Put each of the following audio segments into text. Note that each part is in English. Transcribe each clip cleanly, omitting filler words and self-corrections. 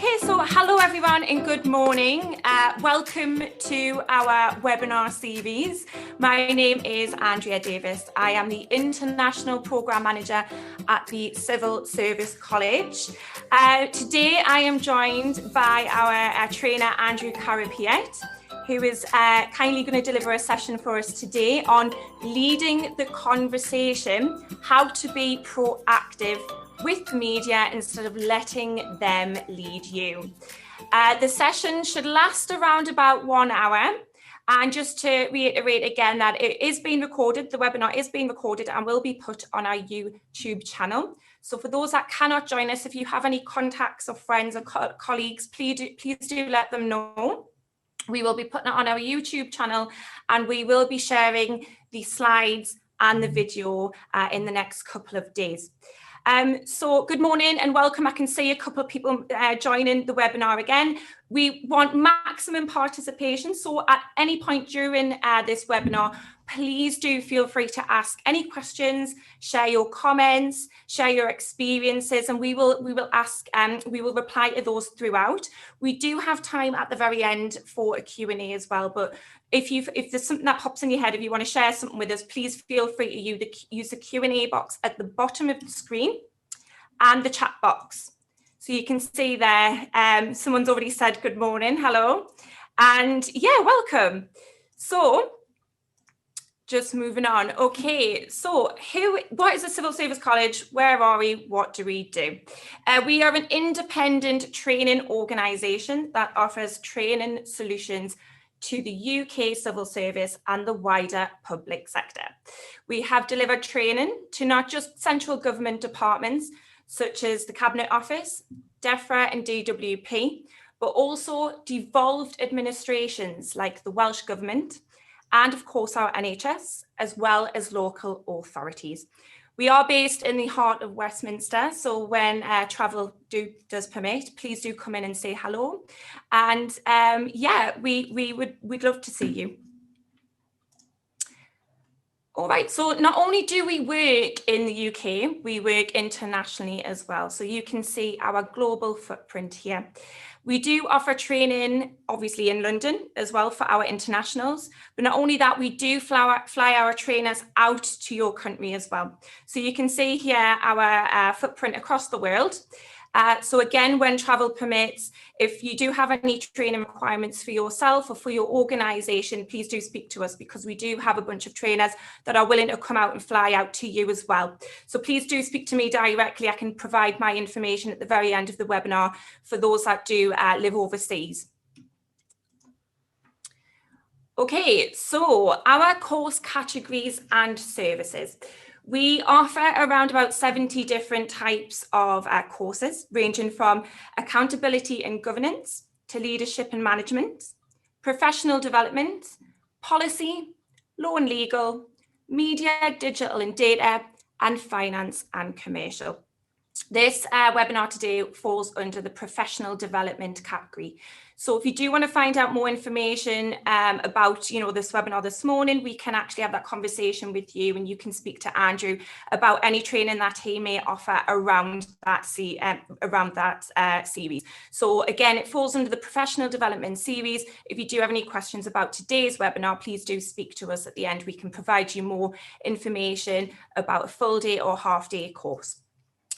Okay, so hello everyone and good morning. Welcome to our webinar series. My name is Andrea Davis. I am the International Programme Manager at the Civil Service College. Today I am joined by our trainer Andrew Carapiet, who is kindly going to deliver a session for us today on leading the conversation, how to be proactive with media instead of letting them lead you. The session should last around about 1 hour. And just to reiterate again that it is being recorded, the webinar is being recorded and will be put on our YouTube channel. So for those that cannot join us, if you have any contacts or friends or colleagues, please do let them know. We will be putting it on our YouTube channel and we will be sharing the slides and the video in the next couple of days. So good morning and welcome. I can see a couple of people joining the webinar again. We want maximum participation. So at any point during this webinar, please do feel free to ask any questions, share your comments, share your experiences, and we will reply to those throughout. We do have time at the very end for a Q&A as well, but if there's something that pops in your head, if you want to share something with us, please feel free to use the Q&A box at the bottom of the screen and the chat box. So you can see there, someone's already said good morning, hello, and yeah, welcome. So just moving on. Okay, so what is the Civil Service College? Where are we? What do we do? We are an independent training organisation that offers training solutions to the UK civil service and the wider public sector. We have delivered training to not just central government departments such as the Cabinet Office, DEFRA and DWP, but also devolved administrations like the Welsh Government and of course our NHS, as well as local authorities. We are based in the heart of Westminster, so when travel does permit, please do come in and say hello. And yeah, we'd love to see you. All right, so not only do we work in the UK, we work internationally as well. So you can see our global footprint here. We do offer training, obviously in London as well for our internationals, but not only that, we do fly our trainers out to your country as well. So you can see here our footprint across the world. So again, when travel permits, if you do have any training requirements for yourself or for your organisation, please do speak to us because we do have a bunch of trainers that are willing to come out and fly out to you as well. So please do speak to me directly. I can provide my information at the very end of the webinar for those that do live overseas. Okay, so our course categories and services. We offer around about 70 different types of courses, ranging from accountability and governance to leadership and management, professional development, policy, law and legal, media, digital and data, and finance and commercial. This webinar today falls under the professional development category. So if you do want to find out more information about, this webinar this morning, we can actually have that conversation with you and you can speak to Andrew about any training that he may offer around that series. So again, it falls under the professional development series. If you do have any questions about today's webinar, please do speak to us at the end. We can provide you more information about a full day or half day course.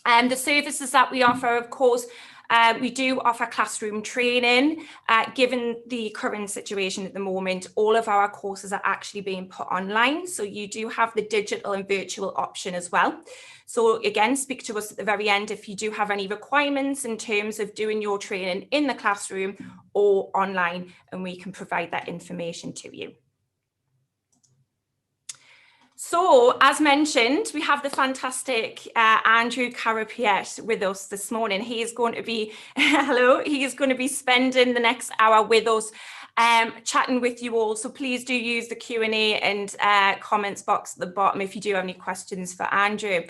The services that we offer, of course, we do offer classroom training. Given the current situation at the moment, all of our courses are actually being put online. So you do have the digital and virtual option as well. So again, speak to us at the very end if you do have any requirements in terms of doing your training in the classroom or online, and we can provide that information to you. So, as mentioned, we have the fantastic Andrew Carapiet with us this morning. He is going to be, he is going to be spending the next hour with us chatting with you all. So please do use the Q&A and comments box at the bottom if you do have any questions for Andrew.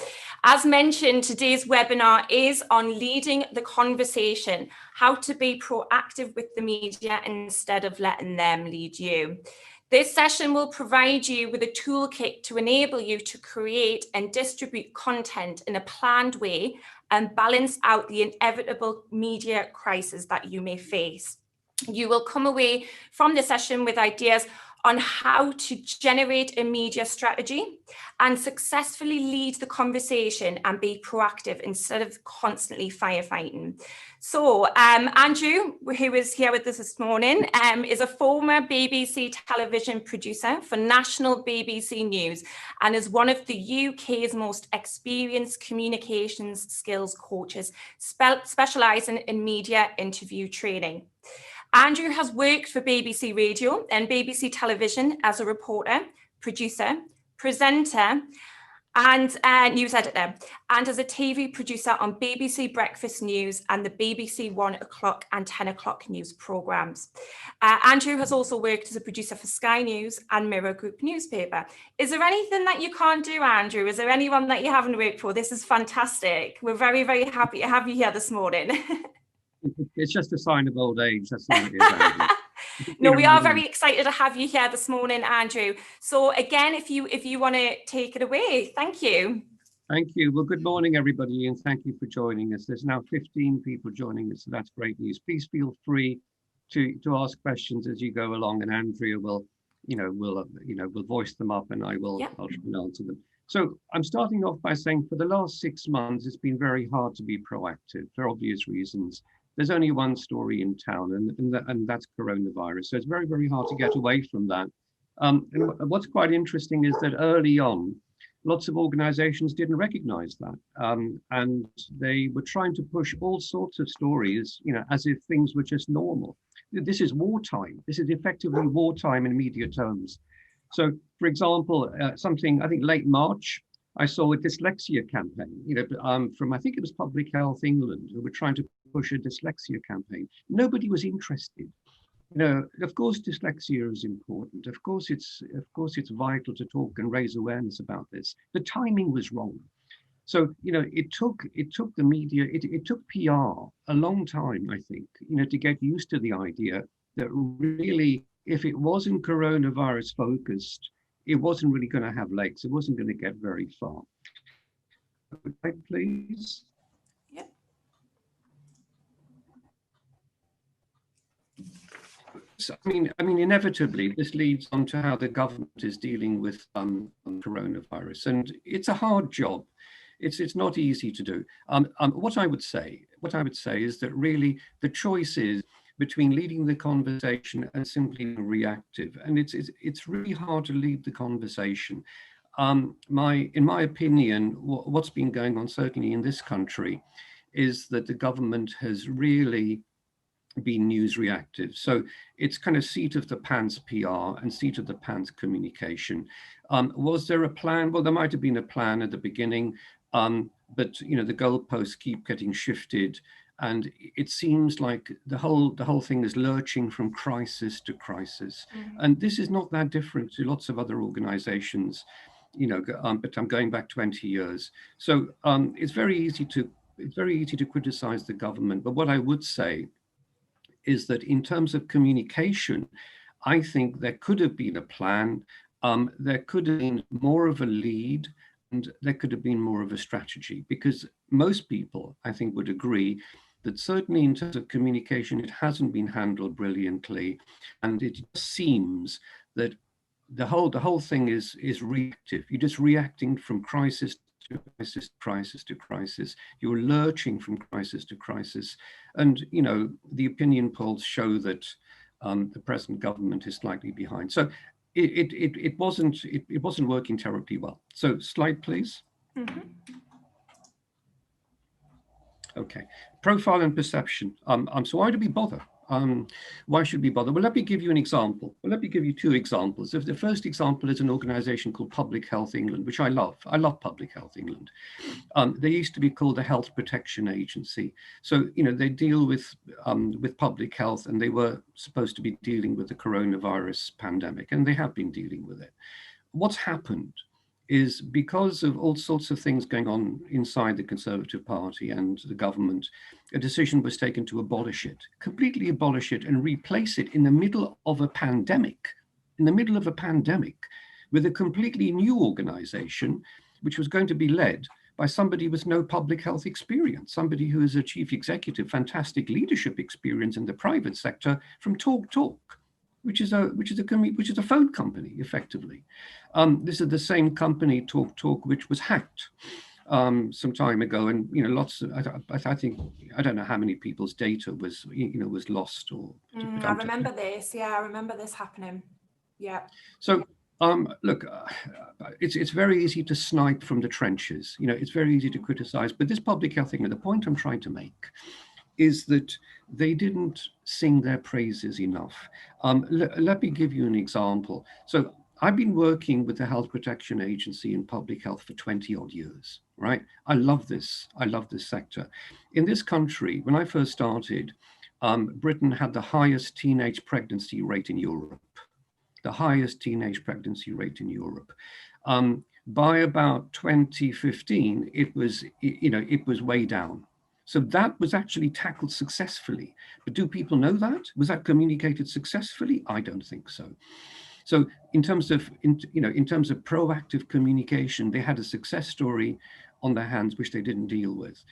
As mentioned, today's webinar is on leading the conversation, how to be proactive with the media instead of letting them lead you. This session will provide you with a toolkit to enable you to create and distribute content in a planned way and balance out the inevitable media crisis that you may face. You will come away from the session with ideas on how to generate a media strategy and successfully lead the conversation and be proactive instead of constantly firefighting. So Andrew, who is here with us this morning, is a former BBC television producer for national BBC News and is one of the UK's most experienced communications skills coaches, specialising in media interview training. Andrew has worked for BBC Radio and BBC Television as a reporter, producer, presenter, and news editor, and as a TV producer on BBC Breakfast News and the BBC 1 o'clock and 10 o'clock news programmes. Andrew has also worked as a producer for Sky News and Mirror Group newspaper. Is there anything that you can't do, Andrew? Is there anyone that you haven't worked for? This is fantastic. We're very, very happy to have you here this morning. It's just a sign of old age. That's all it is. No, we are very excited to have you here this morning, Andrew. So again, if you want to take it away, thank you. Thank you. Well, good morning, everybody, and thank you for joining us. There's now 15 people joining us, so that's great news. Please feel free to ask questions as you go along, and Andrea will voice them up, and I'll try and answer them. So I'm starting off by saying for the last 6 months, it's been very hard to be proactive for obvious reasons. There's only one story in town, and that's coronavirus. So it's very, very hard to get away from that. And what's quite interesting is that early on, lots of organizations didn't recognize that. And they were trying to push all sorts of stories, as if things were just normal. This is wartime. This is effectively wartime in media terms. So, for example, something, I think late March, I saw a dyslexia campaign, from, I think it was Public Health England, who were trying to push a dyslexia campaign. Nobody was interested. Of course, dyslexia is important. Of course, it's vital to talk and raise awareness about this. The timing was wrong. So, it took the media, it took PR a long time, I think, to get used to the idea that really, if it wasn't coronavirus focused, it wasn't really going to have legs. It wasn't going to get very far. Okay, please. Yep. So, I mean, inevitably, this leads on to how the government is dealing with coronavirus, and it's a hard job. It's not easy to do. What I would say is that really the choice is between leading the conversation and simply being reactive, and it's really hard to lead the conversation. In my opinion, what's been going on certainly in this country is that the government has really been news reactive. So it's kind of seat of the pants PR and seat of the pants communication. Was there a plan? Well, there might have been a plan at the beginning, but the goalposts keep getting shifted. And it seems like the whole thing is lurching from crisis to crisis. Mm-hmm. And this is not that different to lots of other organizations, but I'm going back 20 years. So it's very easy to criticize the government. But what I would say is that in terms of communication, I think there could have been a plan. There could have been more of a lead, and there could have been more of a strategy, because most people, I think, would agree that certainly in terms of communication, it hasn't been handled brilliantly. And it seems that the whole thing is reactive. You're just reacting from crisis to crisis, crisis to crisis. You're lurching from crisis to crisis. And, the opinion polls show that the present government is slightly behind. So it wasn't working terribly well. So slide, please. Mm-hmm. Okay, profile and perception. So why do we bother? Why should we bother? Well, let me give you an example. Well, let me give you two examples. The first example is an organization called Public Health England, which I love. I love Public Health England. They used to be called the Health Protection Agency. So, they deal with public health, and they were supposed to be dealing with the coronavirus pandemic, and they have been dealing with it. What's happened is, because of all sorts of things going on inside the Conservative Party and the government, a decision was taken to abolish it, completely abolish it, and replace it in the middle of a pandemic in the middle of a pandemic with a completely new organization, which was going to be led by somebody with no public health experience, somebody who is a chief executive, fantastic leadership experience in the private sector from TalkTalk, which is a phone company, effectively. This is the same company, TalkTalk, which was hacked some time ago, and lots of, I think, I don't know how many people's data was was lost or. I remember this. Yeah, I remember this happening. Yeah. So look, it's very easy to snipe from the trenches. It's very easy to criticize, but this public health thing, the point I'm trying to make is that they didn't sing their praises enough. Let me give you an example. So I've been working with the Health Protection Agency in public health for 20 odd years, right? I love this sector. In this country, when I first started, Britain had the highest teenage pregnancy rate in Europe. The highest teenage pregnancy rate in Europe. By about 2015, it was way down. So that was actually tackled successfully. But do people know that? Was that communicated successfully? I don't think so. So in terms of proactive communication, they had a success story on their hands which they didn't deal with.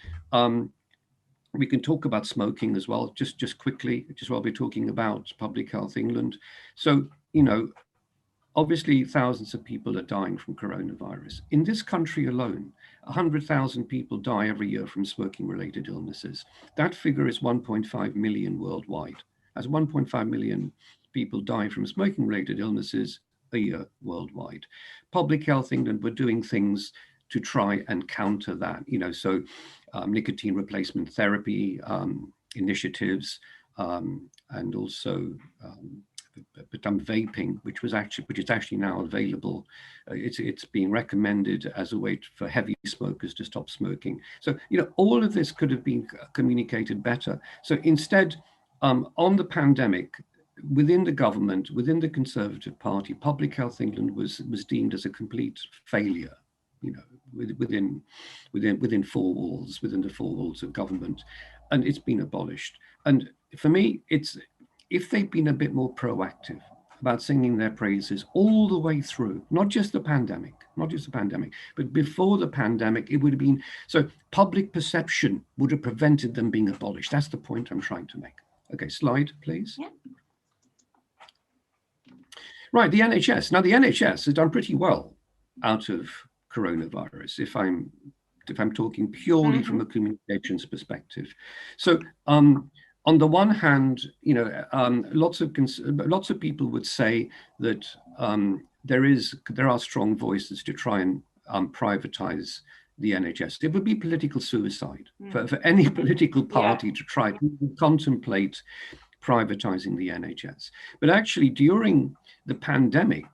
We can talk about smoking as well, just quickly, just while we're talking about Public Health England. So, obviously thousands of people are dying from coronavirus. In this country alone, 100,000 people die every year from smoking-related illnesses. That figure is 1.5 million worldwide. As 1.5 million people die from smoking-related illnesses a year worldwide. Public Health England were doing things to try and counter that, so nicotine replacement therapy initiatives, and also vaping, which is actually now available. It's being recommended as a way for heavy smokers to stop smoking. So all of this could have been communicated better. So instead, on the pandemic, within the government, within the Conservative Party, Public Health England was deemed as a complete failure. Within four walls, within the four walls of government, and it's been abolished. And for me, it's if they'd been a bit more proactive about singing their praises all the way through, not just the pandemic, but before the pandemic, it would have been, so public perception would have prevented them being abolished. That's the point I'm trying to make. Okay, slide, please. Yeah. Right, the NHS. Now, the NHS has done pretty well out of coronavirus, if I'm talking purely from a communications perspective. So on the one hand, lots of people would say that there are strong voices to try and privatize the NHS. It would be political suicide for any political party to try to contemplate privatizing the NHS. But actually, during the pandemic,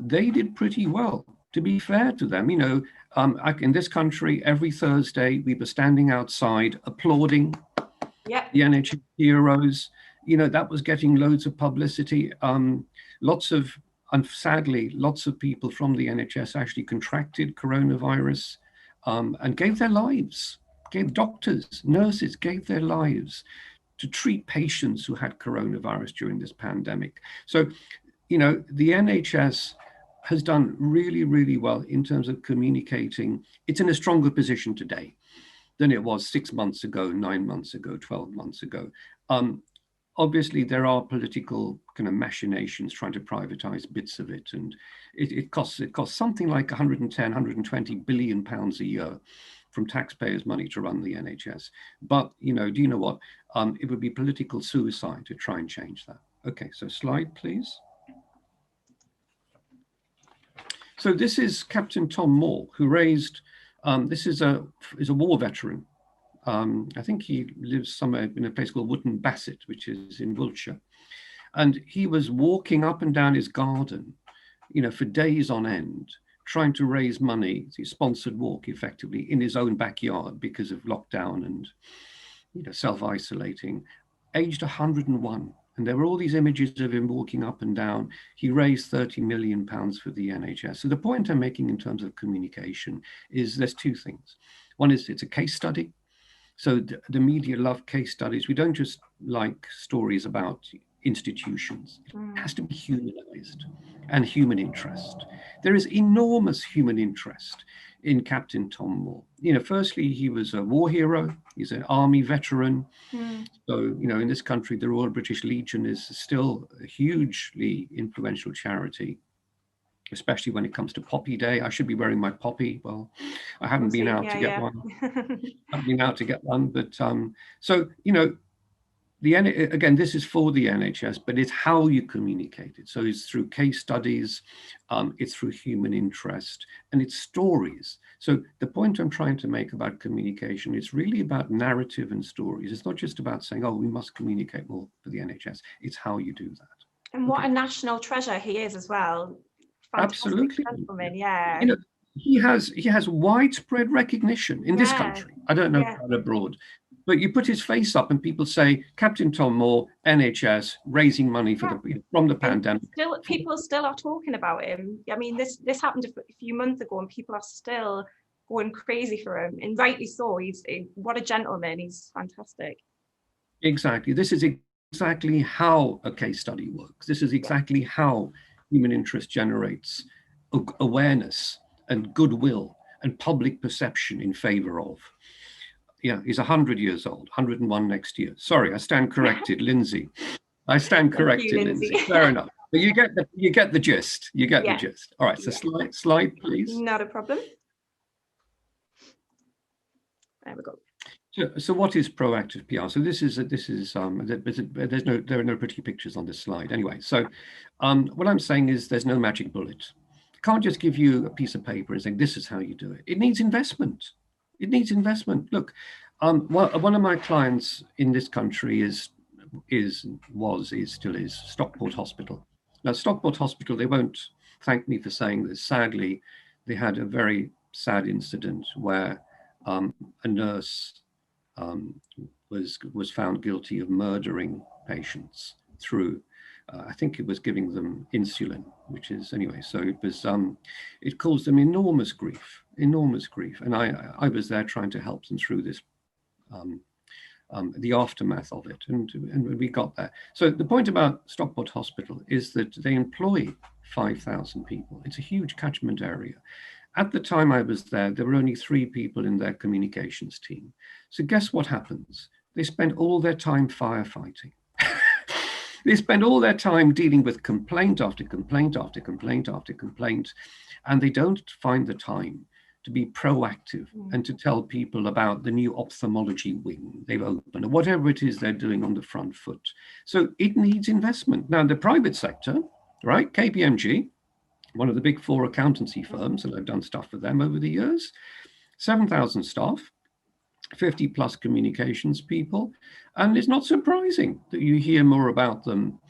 they did pretty well. To be fair to them, in this country, every Thursday we were standing outside applauding the NHS Heroes. That was getting loads of publicity. Sadly, lots of people from the NHS actually contracted coronavirus and gave their lives. Doctors, nurses gave their lives to treat patients who had coronavirus during this pandemic. So, the NHS has done really, really well in terms of communicating. It's in a stronger position today than it was 6 months ago, 9 months ago, 12 months ago. Obviously, there are political kind of machinations trying to privatize bits of it. And it costs something like 110, 120 billion pounds a year from taxpayers' money to run the NHS. But, do you know what? It would be political suicide to try and change that. Okay, so slide, please. So this is Captain Tom Moore, who raised, this is a war veteran. I think he lives somewhere in a place called Wootton Bassett, which is in Wiltshire. And he was walking up and down his garden, for days on end, trying to raise money, a sponsored walk effectively, in his own backyard because of lockdown and, self-isolating, aged 101. And there were all these images of him walking up and down. He raised £30 million for the NHS. So the point I'm making in terms of communication is there's two things. One is it's a case study. So the media love case studies. We don't just like stories about, institutions. It has to be humanized and human interest. There is enormous human interest in Captain Tom Moore. You know, firstly, he was a war hero. He's an army veteran. So, you know, in this country, the Royal British Legion is still a hugely influential charity, especially when it comes to Poppy Day. I should be wearing my poppy. Well, I haven't been out to get one. I haven't been out to get one, but so, you know, again, this is for the NHS, but it's how you communicate it. So it's through case studies, it's through human interest, and it's stories. So the point I'm trying to make about communication is really about narrative and stories. It's not just about saying, oh, we must communicate more for the NHS. It's how you do that. And what a national treasure he is as well. Fantastic Absolutely. gentleman, yeah. You know, he has widespread recognition in this country. I don't know about abroad. But you put his face up and people say, Captain Tom Moore, NHS, raising money for from the pandemic. People still are talking about him. I mean, this happened a few months ago and people are still going crazy for him. And rightly so. What a gentleman. He's fantastic. Exactly. This is exactly how a case study works. This is exactly how human interest generates awareness and goodwill and public perception in favor of. Yeah, he's 100 years old, 101 next year. Sorry, I stand corrected, Lindsay. I stand corrected, Lindsay. Fair enough. But you get the gist. You get the gist. All right, so slide, please. Not a problem. There we go. So what is proactive PR? So there are no pretty pictures on this slide anyway. So what I'm saying is there's no magic bullet. Can't just give you a piece of paper and say this is how you do it. It needs investment. It needs investment. Look, one of my clients in this country still is Stockport Hospital. Now, Stockport Hospital, they won't thank me for saying this. Sadly, they had a very sad incident where a nurse was found guilty of murdering patients through, I think it was giving them insulin, which is anyway. So it caused them enormous grief. And I was there trying to help them through this, the aftermath of it, and we got there. So the point about Stockport Hospital is that they employ 5,000 people. It's a huge catchment area. At the time I was there were only 3 people in their communications team. So guess what happens? They spend all their time firefighting. They spend all their time dealing with complaint after complaint after complaint after complaint, and they don't find the time to be proactive and to tell people about the new ophthalmology wing they've opened, or whatever it is they're doing on the front foot. So it needs investment. Now, the private sector, right, KPMG, one of the big 4 accountancy firms, and I've done stuff for them over the years, 7,000 staff, 50 plus communications people. And it's not surprising that you hear more about them,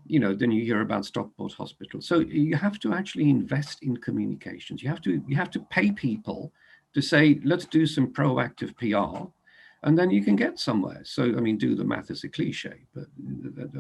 you know, than you hear about Stockport Hospital. So you have to actually invest in communications. You have to pay people to say, let's do some proactive PR, and then you can get somewhere. So, I mean, do the math is a cliche, but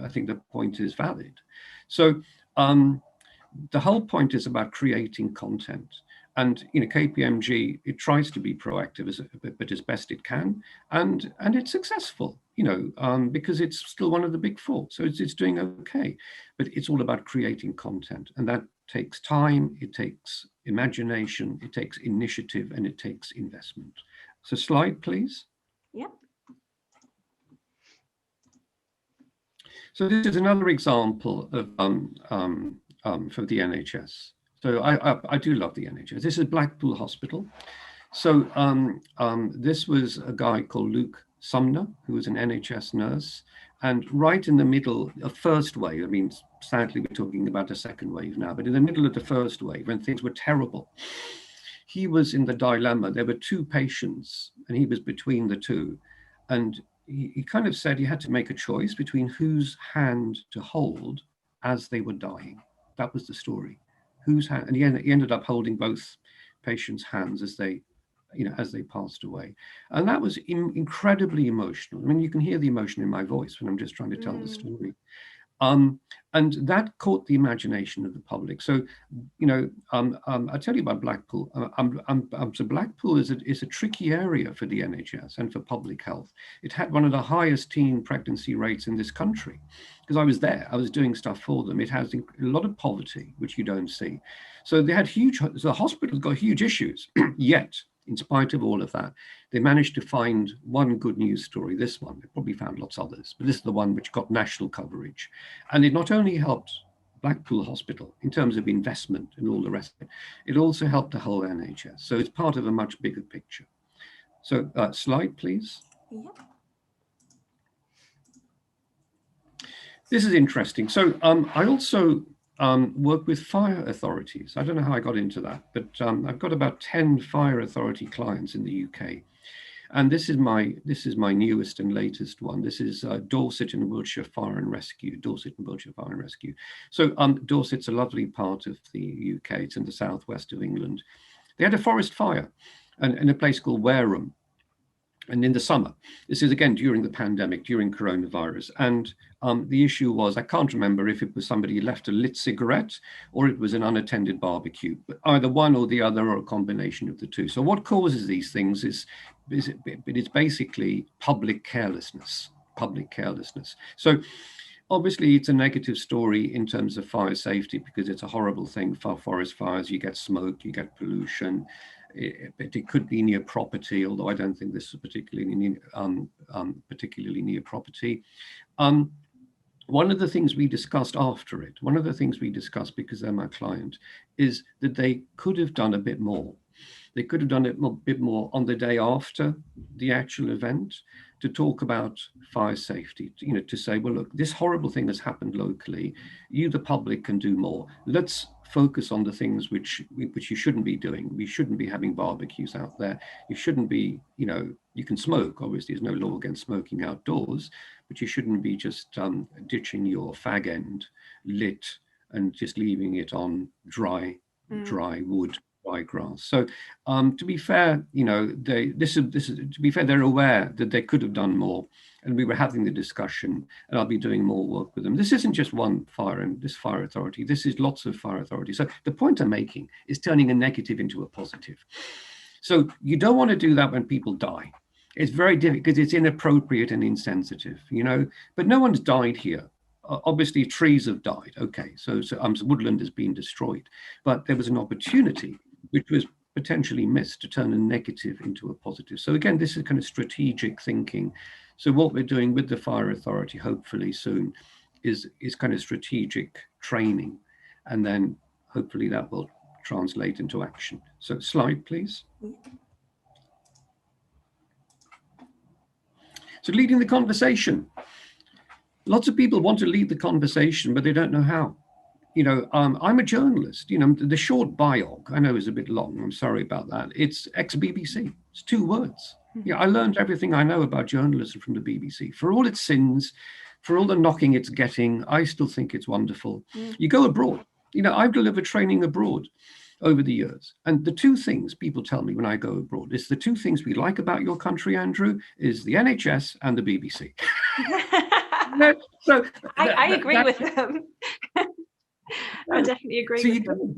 I think the point is valid. So the whole point is about creating content. And, you know, KPMG, it tries to be proactive, but as best it can. And it's successful, you know, because it's still one of the big 4. So it's doing okay. But it's all about creating content. And that takes time, it takes imagination, it takes initiative, and it takes investment. So slide, please. Yeah. So this is another example of for the NHS. So I do love the NHS. This is Blackpool Hospital. So this was a guy called Luke Sumner, who was an NHS nurse. And right in the middle of first wave, I mean, sadly, we're talking about a second wave now, but in the middle of the first wave, when things were terrible, he was in the dilemma. There were 2 patients, and he was between the 2. And he kind of said he had to make a choice between whose hand to hold as they were dying. That was the story. Whose hand? And he ended up holding both patients' hands as they passed away. And that was incredibly emotional. I mean, you can hear the emotion in my voice when I'm just trying to tell the story. And that caught the imagination of the public. So, I'll tell you about Blackpool. So Blackpool is a tricky area for the NHS and for public health. It had one of the highest teen pregnancy rates in this country, because I was there. I was doing stuff for them. It has a lot of poverty, which you don't see. So they had the hospital's got huge issues, yet, in spite of all of that, they managed to find one good news story, this one. They probably found lots of others, but this is the one which got national coverage. And it not only helped Blackpool Hospital in terms of investment and all the rest of it, it also helped the whole NHS. So it's part of a much bigger picture. So slide, please. Yep. This is interesting. So I also work with fire authorities. I don't know how I got into that, but I've got about 10 fire authority clients in the UK. And this is my newest and latest one. This is Dorset and Wiltshire Fire and Rescue. Dorset and Wiltshire Fire and Rescue. So Dorset's a lovely part of the UK. It's in the southwest of England. They had a forest fire in a place called Wareham. And in the summer, this is again during the pandemic, during coronavirus. And the issue was, I can't remember if it was somebody who left a lit cigarette or it was an unattended barbecue, but either one or the other or a combination of the two. So what causes these things is it's basically public carelessness. So obviously it's a negative story in terms of fire safety, because it's a horrible thing for forest fires. You get smoke, you get pollution. It could be near property, although I don't think this is particularly near property. One of the things we discussed after it, because they're my client, is that they could have done a bit more. They could have done it a bit more on the day after the actual event, to talk about fire safety, to say, well, look, this horrible thing has happened locally. You, the public, can do more. Let's focus on the things which you shouldn't be doing. We shouldn't be having barbecues out there. You shouldn't be, you can smoke. Obviously, there's no law against smoking outdoors, but you shouldn't be just ditching your fag end lit and just leaving it on dry wood, dry grass. So to be fair, they're aware that they could have done more, and we were having the discussion, and I'll be doing more work with them. This isn't just one fire authority. This is lots of fire authorities. So the point I'm making is turning a negative into a positive. So you don't want to do that when people die. It's very difficult because it's inappropriate and insensitive, but no one's died here. Obviously, trees have died. Okay, so woodland has been destroyed, but there was an opportunity which was potentially missed to turn a negative into a positive. So again, this is kind of strategic thinking. So what we're doing with the fire authority, hopefully soon, is kind of strategic training, and then hopefully that will translate into action. So slide, please. So leading the conversation. Lots of people want to lead the conversation, but they don't know how. I'm a journalist. The short biog, I know, is a bit long. I'm sorry about that. It's ex-BBC. It's 2 words. I learned everything I know about journalism from the BBC. For all its sins, for all the knocking it's getting, I still think it's wonderful. You go abroad. I've delivered training abroad over the years. And the 2 things people tell me when I go abroad is the 2 things we like about your country, Andrew, is the NHS and the BBC. So I agree with them. I definitely agree with them.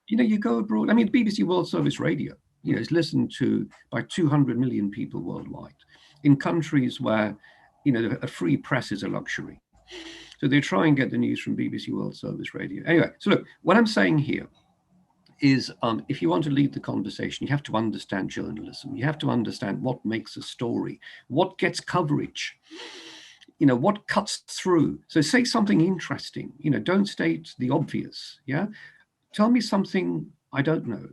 You go abroad. I mean, BBC World Service Radio, is listened to by 200 million people worldwide in countries where, a free press is a luxury. So they try and get the news from BBC World Service Radio. Anyway, so look, what I'm saying here is if you want to lead the conversation, you have to understand journalism. You have to understand what makes a story, what gets coverage, what cuts through. So say something interesting, don't state the obvious. Yeah. Tell me something I don't know.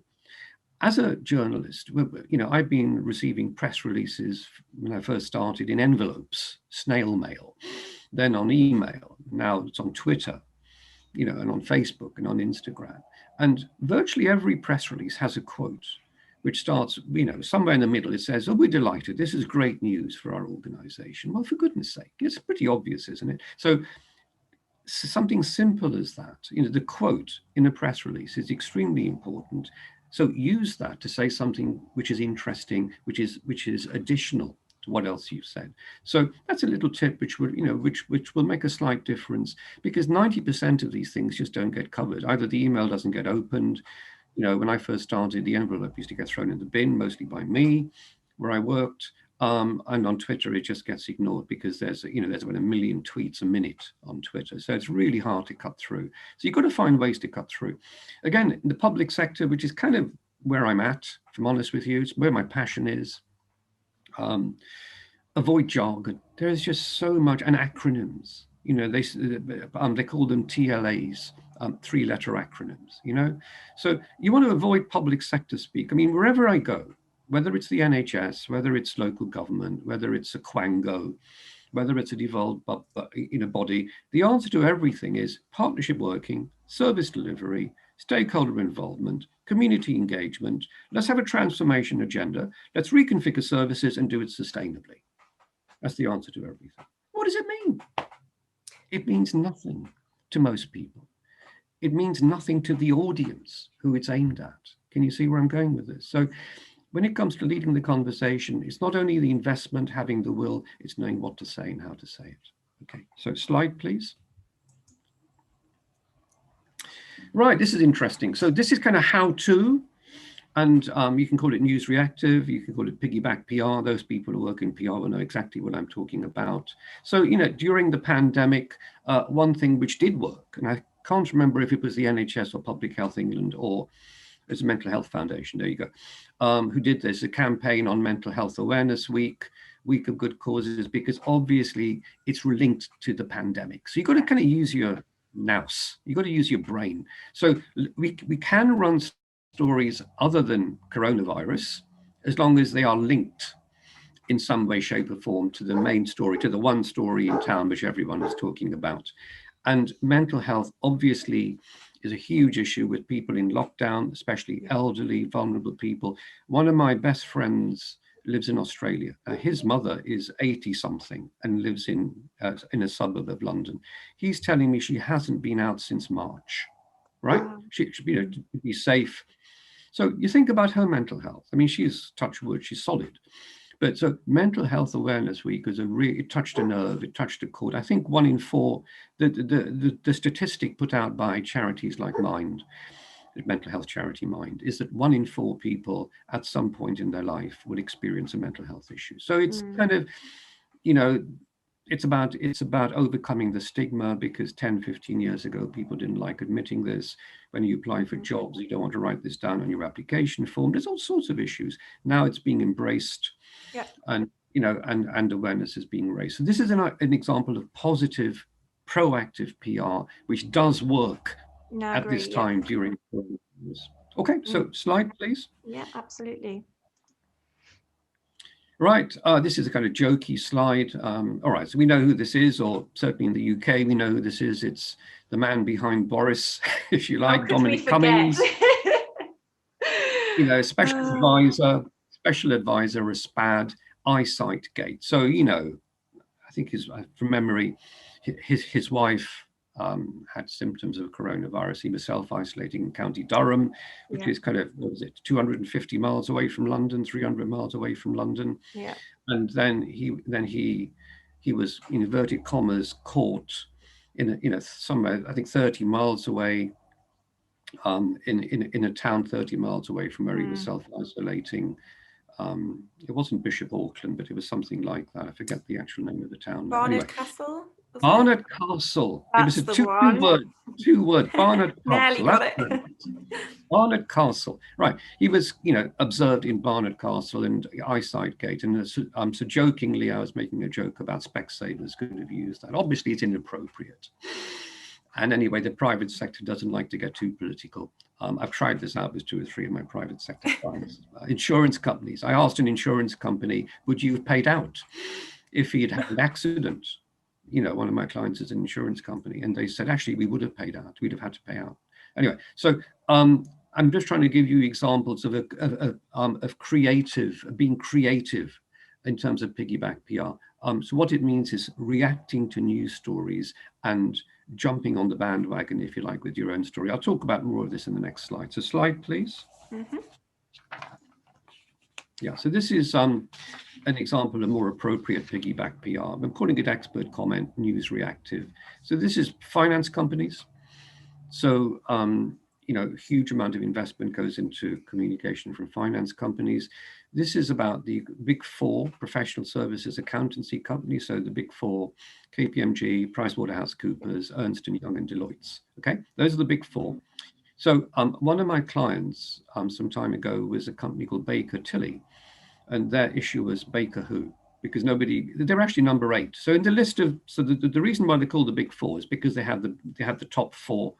As a journalist, I've been receiving press releases when I first started in envelopes, snail mail, then on email. Now it's on Twitter, and on Facebook and on Instagram. And virtually every press release has a quote which starts, somewhere in the middle. It says, "Oh, we're delighted. This is great news for our organization." Well, for goodness sake, it's pretty obvious, isn't it? So something simple as that, the quote in a press release is extremely important. So use that to say something which is interesting, which is additional to what else you've said. So that's a little tip which will, which will make a slight difference, because 90% of these things just don't get covered. Either the email doesn't get opened. When I first started, the envelope used to get thrown in the bin, mostly by me, where I worked. And on Twitter, it just gets ignored because there's about 1 million tweets a minute on Twitter. So it's really hard to cut through. So you've got to find ways to cut through. Again, in the public sector, which is kind of where I'm at, if I'm honest with you, it's where my passion is. Avoid jargon. There is just so much, and acronyms. They call them TLAs, 3-letter acronyms. So you want to avoid public sector speak. I mean, wherever I go, whether it's the NHS, whether it's local government, whether it's a quango, whether it's a devolved body, the answer to everything is partnership working, service delivery, stakeholder involvement, community engagement. Let's have a transformation agenda. Let's reconfigure services and do it sustainably. That's the answer to everything. What does it mean? It means nothing to most people. It means nothing to the audience who it's aimed at. Can you see where I'm going with this? So when it comes to leading the conversation, it's not only the investment, having the will, it's knowing what to say and how to say it. Okay, so slide, please. Right, this is interesting. So this is kind of how to, and you can call it news reactive, you can call it Piggy Back PR. Those people who work in PR will know exactly what I'm talking about. So, during the pandemic, one thing which did work, and I can't remember if it was the NHS or Public Health England or it's a Mental Health Foundation, there you go, who did this, a campaign on Mental Health Awareness Week of good causes, because obviously it's linked to the pandemic. So you've got to kind of use your nous, you've got to use your brain. So we can run stories other than coronavirus, as long as they are linked in some way, shape or form to the main story, to the one story in town which everyone is talking about. And mental health obviously is a huge issue with people in lockdown, especially elderly, vulnerable people. One of my best friends lives in Australia. His mother is 80 something and lives in a suburb of London. He's telling me she hasn't been out since March, right? Wow. She should to be safe. So you think about her mental health. I mean, she's, touch wood, she's solid. But so Mental Health Awareness Week is it touched a nerve, it touched a chord. I think 1 in 4, the statistic put out by charities like Mind, the mental health charity Mind, is that 1 in 4 people at some point in their life will experience a mental health issue. So it's kind of, it's about overcoming the stigma, because 10, 15 years ago, people didn't like admitting this. When you apply for jobs, you don't want to write this down on your application form. There's all sorts of issues. Now it's being embraced, and and awareness is being raised. So this is an example of positive, proactive PR, which does work at this time during coronavirus. Okay, so slide, please. Yeah, absolutely. Right, this is a kind of jokey slide. All right, so we know who this is, or certainly in the UK, we know who this is. It's the man behind Boris, if you like, Dominic Cummings. Special advisor, a SPAD, eyesight gate. So, I think from memory, his wife had symptoms of coronavirus. He was self-isolating in County Durham, which is kind of, 250 miles away from London, 300 miles away from London. Yeah. And then he was, in inverted commas, caught in somewhere, I think 30 miles away, in a town 30 miles away from where he was self-isolating. It wasn't Bishop Auckland, but it was something like that. I forget the actual name of the town. Barnard Castle? Barnard Castle. That's it was a two-word Barnard Castle. Nearly got it. Barnard Castle. Right. He was, observed in Barnard Castle and eyesight gate. And so jokingly, I was making a joke about Specsavers could have used that. Obviously, it's inappropriate. And anyway, the private sector doesn't like to get too political. I've tried this out with 2 or 3 of my private sector clients. Insurance companies. I asked an insurance company, would you have paid out if he'd had an accident? One of my clients is an insurance company, and they said, actually, we would have paid out. We'd have had to pay out. Anyway, so I'm just trying to give you examples of being creative in terms of Piggy Back PR. So what it means is reacting to news stories and jumping on the bandwagon, if you like, with your own story. I'll talk about more of this in the next slide. So slide, please. Yeah, so this is an example of more appropriate Piggy Back PR. I'm calling it expert comment, news reactive. So this is finance companies. So, you know, huge amount of investment goes into communication from finance companies. This is about the big four professional services accountancy companies. So the big four, KPMG, PricewaterhouseCoopers, Ernst & Young and Deloitte. Okay, those are the big four. So one of my clients some time ago was a company called Baker Tilly, and their issue was Baker who, because they're actually number 8. So in the list of, so the reason why they're called the big four is because they have the top 4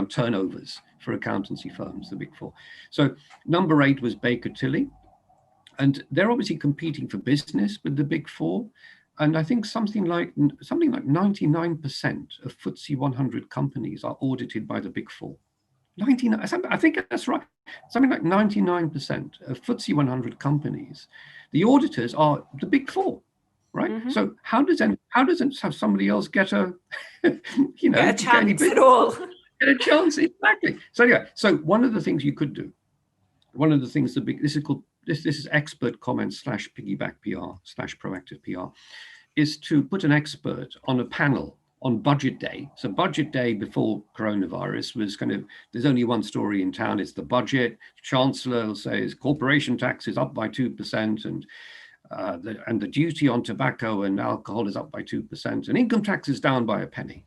turnovers for accountancy firms, the big four. So number 8 was Baker Tilly, and they're obviously competing for business with the big four. And I think something like 99% of FTSE 100 companies are audited by the big four. 99, I think that's right. Something like 99% of FTSE 100 companies, the auditors are the big four, right? Mm-hmm. So how does have somebody else get a, you know, get a chance at all? Get a chance, exactly. So yeah. So one of the things you could do, one of the things this is expert comments / piggyback PR / proactive PR, is to put an expert on a panel on budget day. So budget day before coronavirus was kind of, there's only one story in town, it's the budget. Chancellor will say corporation tax is up by 2%, and the duty on tobacco and alcohol is up by 2%, and income tax is down by a penny.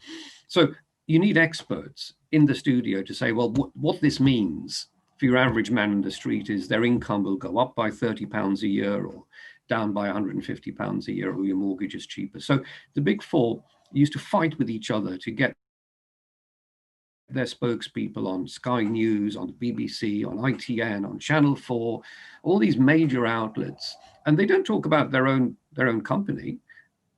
So you need experts in the studio to say, well, what this means for your average man in the street is their income will go up by £30 a year or down by £150 a year, or your mortgage is cheaper. So the big four used to fight with each other to get their spokespeople on Sky News, on the BBC, on ITN, on Channel 4, all these major outlets. And they don't talk about their own company.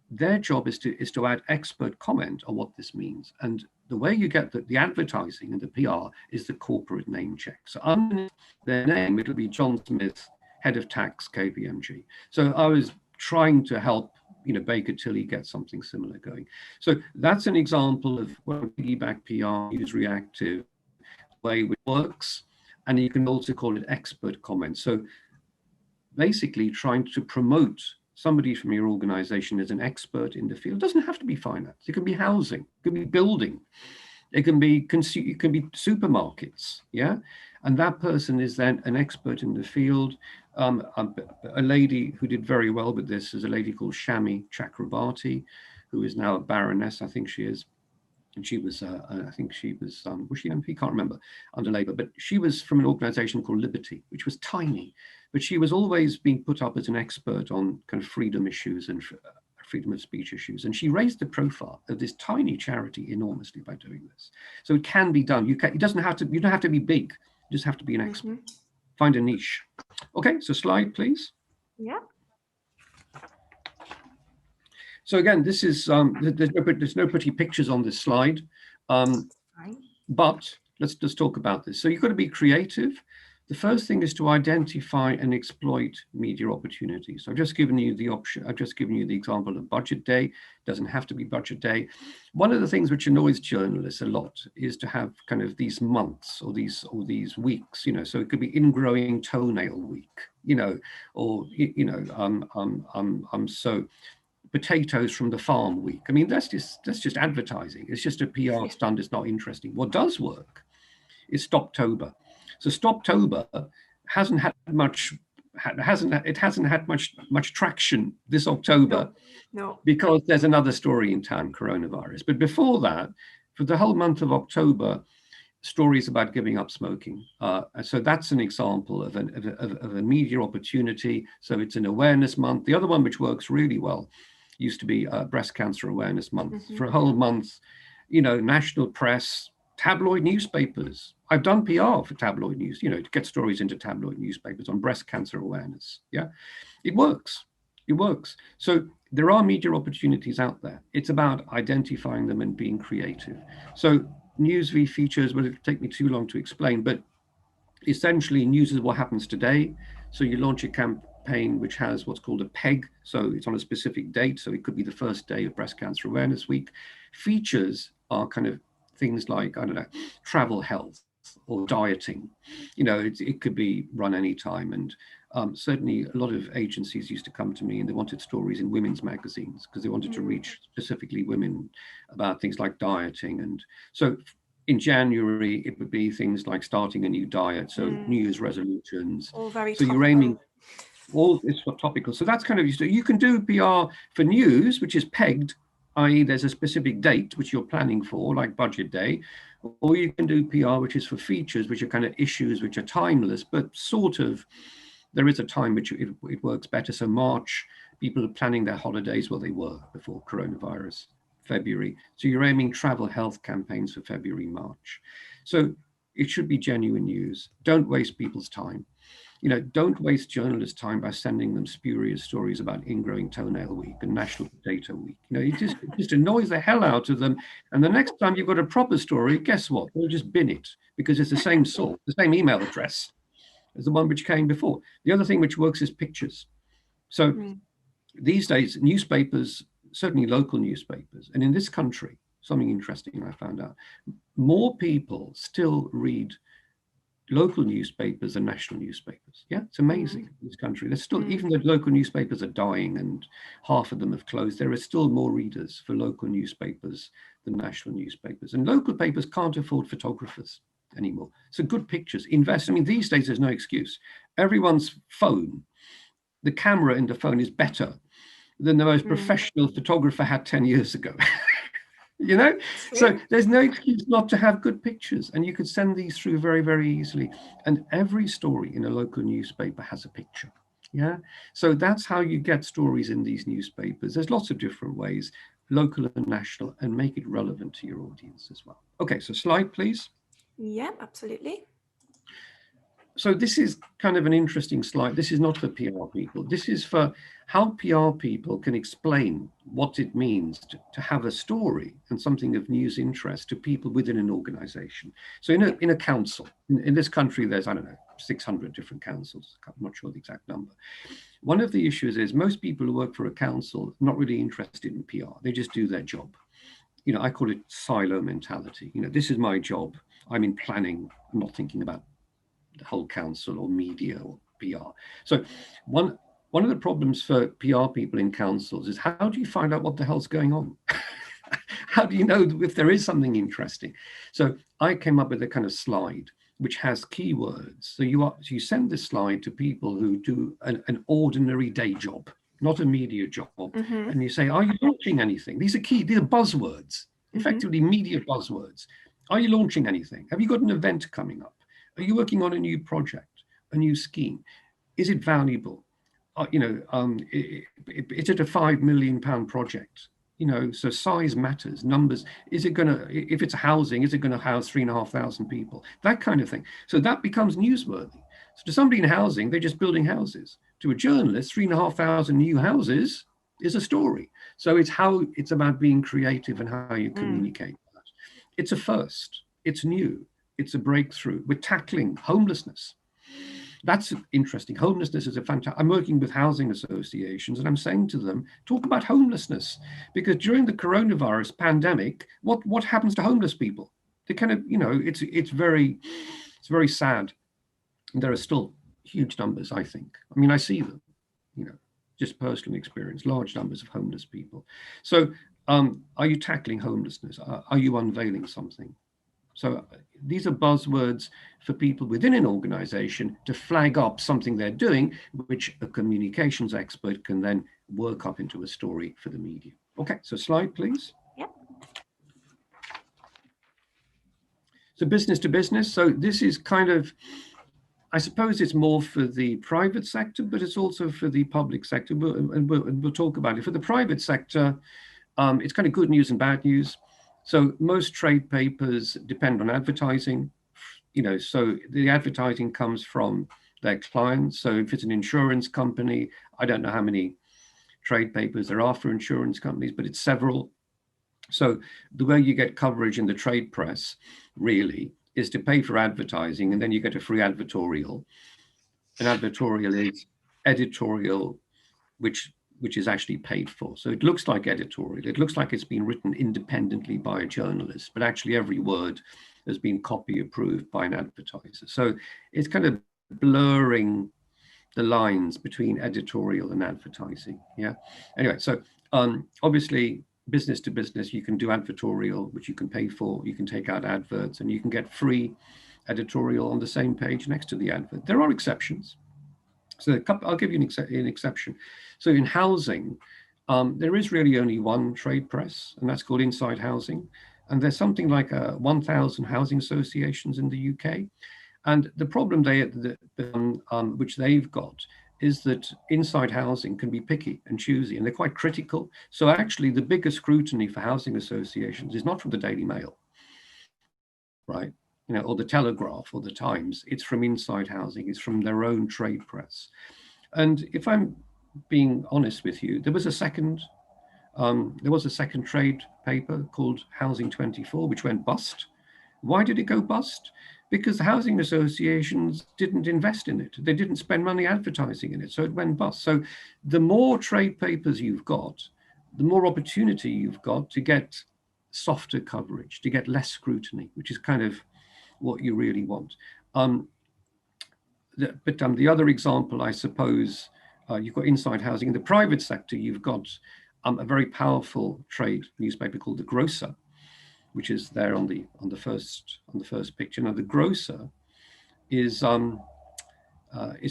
Their job is to add expert comment on what this means. And the way you get the advertising and the PR is the corporate name check. So underneath their name, it'll be John Smith, head of tax, KPMG. So I was trying to help, you know, Baker Tilly get something similar going. So that's an example of piggyback PR, use reactive, way it works. And you can also call it expert comment. So basically trying to promote somebody from your organization as an expert in the field. It doesn't have to be finance. It can be housing, it can be building, it can be supermarkets, yeah? And that person is then an expert in the field. A lady who did very well with this is a lady called Shami Chakrabarti, who is now a baroness, I think she is. And she was, I think she was she MP? Can't remember, under Labour, but she was from an organization called Liberty, which was tiny, but she was always being put up as an expert on kind of freedom issues and freedom of speech issues. And she raised the profile of this tiny charity enormously by doing this. So it can be done. You don't have to be big, you just have to be an expert. Mm-hmm. Find a niche. Okay, so slide, please. Yeah. So again, this is, there's no pretty pictures on this slide, but let's just talk about this. So you've got to be creative. The first thing is to identify and exploit media opportunities. So I've just given you the option. I've just given you the example of budget day. It doesn't have to be budget day. One of the things which annoys journalists a lot is to have kind of these months or these weeks, you know, so it could be ingrowing toenail week, you know, or, you know, so potatoes from the farm week. I mean, that's just advertising. It's just a PR stunt. It's not interesting. What does work is Stoptober. So Stoptober hasn't had much traction this October. No. Because there's another story in town, coronavirus. But before that, for the whole month of October, stories about giving up smoking. So that's an example of a media opportunity. So it's an awareness month. The other one which works really well used to be Breast Cancer Awareness Month. Mm-hmm. For a whole month, you know, national press, tabloid newspapers. I've done PR for tabloid news, you know, to get stories into tabloid newspapers on breast cancer awareness. Yeah, it works. It works. So there are media opportunities out there. It's about identifying them and being creative. So newsworthy features, well, it'll take me too long to explain, but essentially news is what happens today. So you launch a campaign which has what's called a PEG. So it's on a specific date. So it could be the first day of Breast Cancer Awareness Week. Features are kind of things like, I don't know, travel health or dieting. You know, it could be run anytime. And Certainly a lot of agencies used to come to me and they wanted stories in women's magazines because they wanted to reach specifically women about things like dieting. And so in January, it would be things like starting a new diet. So New Year's resolutions. All very So topical. you're aiming, all it's topical. So that's kind of, you can do PR for news, which is pegged, i.e. there's a specific date which you're planning for, like budget day, or you can do PR, which is for features, which are kind of issues, which are timeless, but sort of, there is a time which it works better. So March, people are planning their holidays. Well, they were before coronavirus, February. So you're aiming travel health campaigns for February, March. So it should be genuine news. Don't waste people's time. Don't waste journalists' time by sending them spurious stories about ingrowing toenail week and National Potato Week. It just annoys the hell out of them. And the next time you've got a proper story, guess what? They'll just bin it because it's the same source, the same email address as the one which came before. The other thing which works is pictures. So these days, newspapers, certainly local newspapers, and in this country, something interesting I found out, more people still read local newspapers than national newspapers. Yeah, it's amazing in this country. There's still, even though local newspapers are dying and half of them have closed, there are still more readers for local newspapers than national newspapers. And local papers can't afford photographers anymore. So good pictures, invest. I mean, these days there's no excuse. Everyone's phone, the camera in the phone is better than the most professional photographer had 10 years ago. So there's no excuse not to have good pictures, and you could send these through very, very easily. And every story in a local newspaper has a picture. Yeah. So that's how you get stories in these newspapers. There's lots of different ways, local and national, and make it relevant to your audience as well. Okay, so slide, please. Yeah, absolutely. So this is kind of an interesting slide. This is not for PR people. This is for how PR people can explain what it means to have a story and something of news interest to people within an organization. So in a council, in this country, there's, I don't know, 600 different councils. I'm not sure the exact number. One of the issues is most people who work for a council are not really interested in PR. They just do their job. I call it silo mentality. This is my job. I'm in planning. I'm not thinking about the whole council or media or PR. So one of the problems for PR people in councils is, how do you find out what the hell's going on? How do you know if there is something interesting? So I came up with a kind of slide which has keywords. So you send this slide to people who do an ordinary day job, not a media job. And you say, are you launching anything? These are buzzwords, effectively media buzzwords. Are you launching anything? Have you got an event coming up? Are you working on a new project, a new scheme? Is it valuable? Is it a £5 million project? So size matters, numbers. Is it if it's housing, is it going to house 3,500 people? That kind of thing. So that becomes newsworthy. So to somebody in housing, they're just building houses. To a journalist, 3,500 new houses is a story. So it's about being creative and how you communicate that. It's a first, it's new. It's a breakthrough. We're tackling homelessness. That's interesting. Homelessness is a fantastic. I'm working with housing associations and I'm saying to them, talk about homelessness, because during the coronavirus pandemic, what happens to homeless people? They kind of, it's very sad. There are still huge numbers, I think. I mean, I see them, just personal experience, large numbers of homeless people. So are you tackling homelessness? Are you unveiling something? So these are buzzwords for people within an organization to flag up something they're doing, which a communications expert can then work up into a story for the media. Okay, so slide, please. Yep. So business to business. So this is kind of, I suppose it's more for the private sector, but it's also for the public sector. We'll talk about it. For the private sector, it's kind of good news and bad news. So most trade papers depend on advertising, so the advertising comes from their clients. So if it's an insurance company, I don't know how many trade papers there are for insurance companies, but it's several. So the way you get coverage in the trade press really is to pay for advertising, and then you get a free advertorial. An advertorial is editorial, which is actually paid for. So it looks like editorial. It looks like it's been written independently by a journalist, but actually every word has been copy approved by an advertiser. So it's kind of blurring the lines between editorial and advertising. Yeah. Anyway, so obviously, business to business, you can do advertorial, which you can pay for. You can take out adverts, and you can get free editorial on the same page next to the advert. There are exceptions. So I'll give you an exception. So in housing, there is really only one trade press, and that's called Inside Housing. And there's something like 1,000 housing associations in the UK. And the problem which they've got is that Inside Housing can be picky and choosy, and they're quite critical. So actually, the biggest scrutiny for housing associations is not from the Daily Mail, right? Or the Telegraph or the Times. It's from Inside Housing. It's from their own trade press. And if I'm being honest with you, there was a second trade paper called Housing 24, which went bust. Why did it go bust? Because the housing associations didn't invest in it. They didn't spend money advertising in it, so it went bust. So the more trade papers you've got, the more opportunity you've got to get softer coverage, to get less scrutiny, which is kind of what you really want. The other example, I suppose, you've got Inside Housing. In the private sector, you've got a very powerful trade newspaper called The Grocer, which is there on the first picture. Now, The Grocer is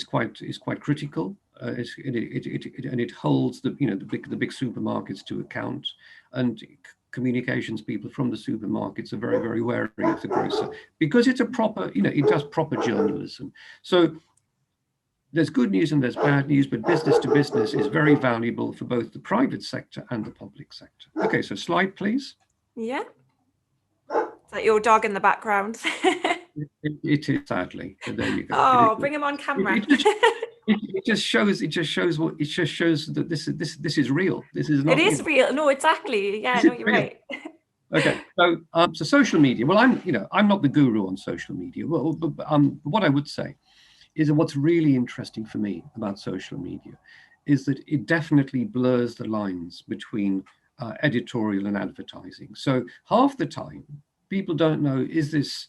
quite critical. It holds the big supermarkets to account, and communications people from the supermarkets are very, very wary of The Grocer because it's a proper, it does proper journalism. So there's good news and there's bad news, but business to business is very valuable for both the private sector and the public sector. Okay, so slide, please. Yeah. Is that your dog in the background? It is, sadly. But there you go. Oh, bring him on camera. It just shows that this is real. This is not. It is real. No, exactly. Yeah, no, you're right. Okay, so social media. Well, I'm not the guru on social media. Well, but what I would say is that what's really interesting for me about social media is that it definitely blurs the lines between editorial and advertising. So half the time, people don't know, is this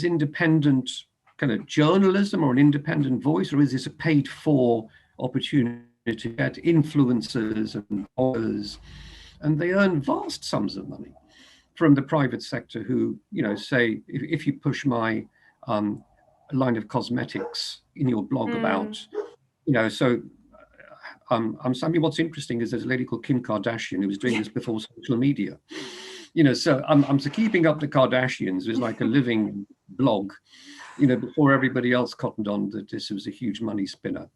independent kind of journalism or an independent voice, or is this a paid for opportunity to get influencers and bloggers, and they earn vast sums of money from the private sector who, say, if you push my line of cosmetics in your blog about, so what's interesting is there's a lady called Kim Kardashian who was doing this before social media. So so keeping up the Kardashians was like a living blog, before everybody else cottoned on that this was a huge money spinner.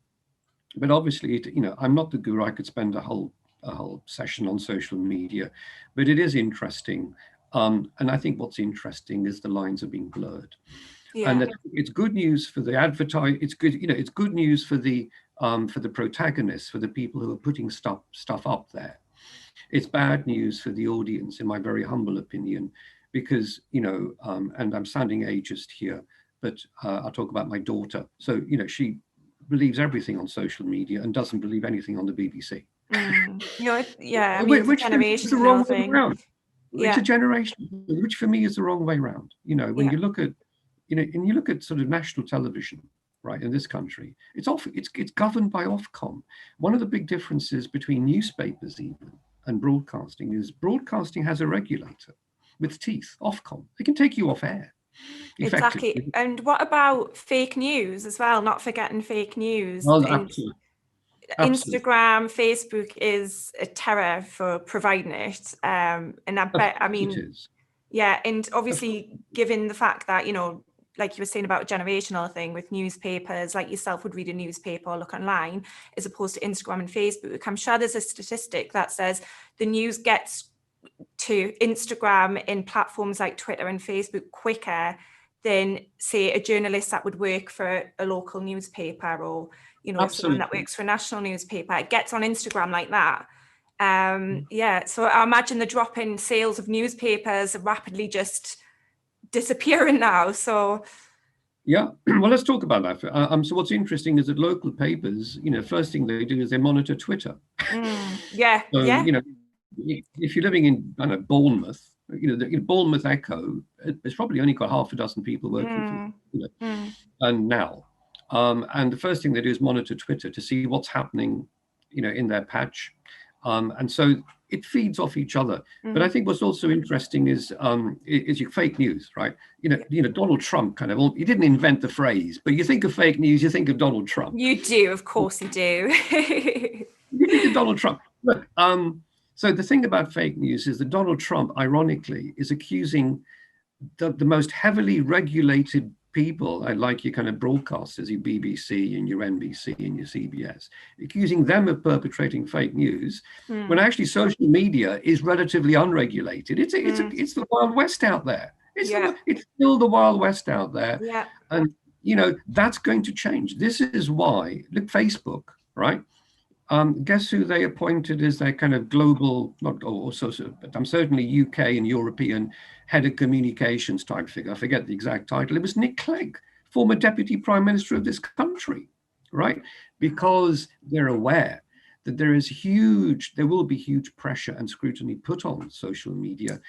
But obviously, I'm not the guru. I could spend a whole session on social media, but it is interesting. And I think what's interesting is the lines are being blurred. Yeah. And it's good news for the it's good, it's good news for the protagonists, for the people who are putting stuff up there. It's bad news for the audience, in my very humble opinion, because, and I'm sounding ageist here, but I'll talk about my daughter. So, she believes everything on social media and doesn't believe anything on the BBC. Which is the wrong way around. It's a generation, which for me is the wrong way around. When you look at, and you look at sort of national television, right, in this country, it's governed by Ofcom. One of the big differences between newspapers even and broadcasting is broadcasting has a regulator with teeth, Ofcom. They can take you off air. Exactly. And what about fake news as well? Not forgetting fake news. Well, absolutely. Instagram, Facebook is a terror for providing it. And and obviously given the fact that, like you were saying about a generational thing with newspapers, like yourself would read a newspaper or look online, as opposed to Instagram and Facebook. I'm sure there's a statistic that says the news gets to Instagram in platforms like Twitter and Facebook quicker than, say, a journalist that would work for a local newspaper or, someone that works for a national newspaper. It gets on Instagram like that. So I imagine the drop in sales of newspapers are rapidly just disappearing now. So well, let's talk about that. So what's interesting is that local papers, first thing they do is they monitor Twitter. If you're living in Bournemouth, the Bournemouth Echo, it's probably only got half a dozen people working for it. And now, And the first thing they do is monitor Twitter to see what's happening, in their patch. And so it feeds off each other. But I think what's also interesting is your fake news, right? Donald Trump he didn't invent the phrase, but you think of fake news, you think of Donald Trump. You do, of course you do. You think of Donald Trump. Look, so the thing about fake news is that Donald Trump, ironically, is accusing the most heavily regulated people, like your kind of broadcasters, your BBC and your NBC and your CBS, accusing them of perpetrating fake news, when actually social media is relatively unregulated. It's the Wild West out there. It's still the Wild West out there. Yeah. And that's going to change. This is why, look, Facebook, right? Guess who they appointed as their kind of global, but I'm certainly UK and European head of communications type figure. I forget the exact title. It was Nick Clegg, former deputy prime minister of this country, right? Because they're aware that there will be huge pressure and scrutiny put on social media,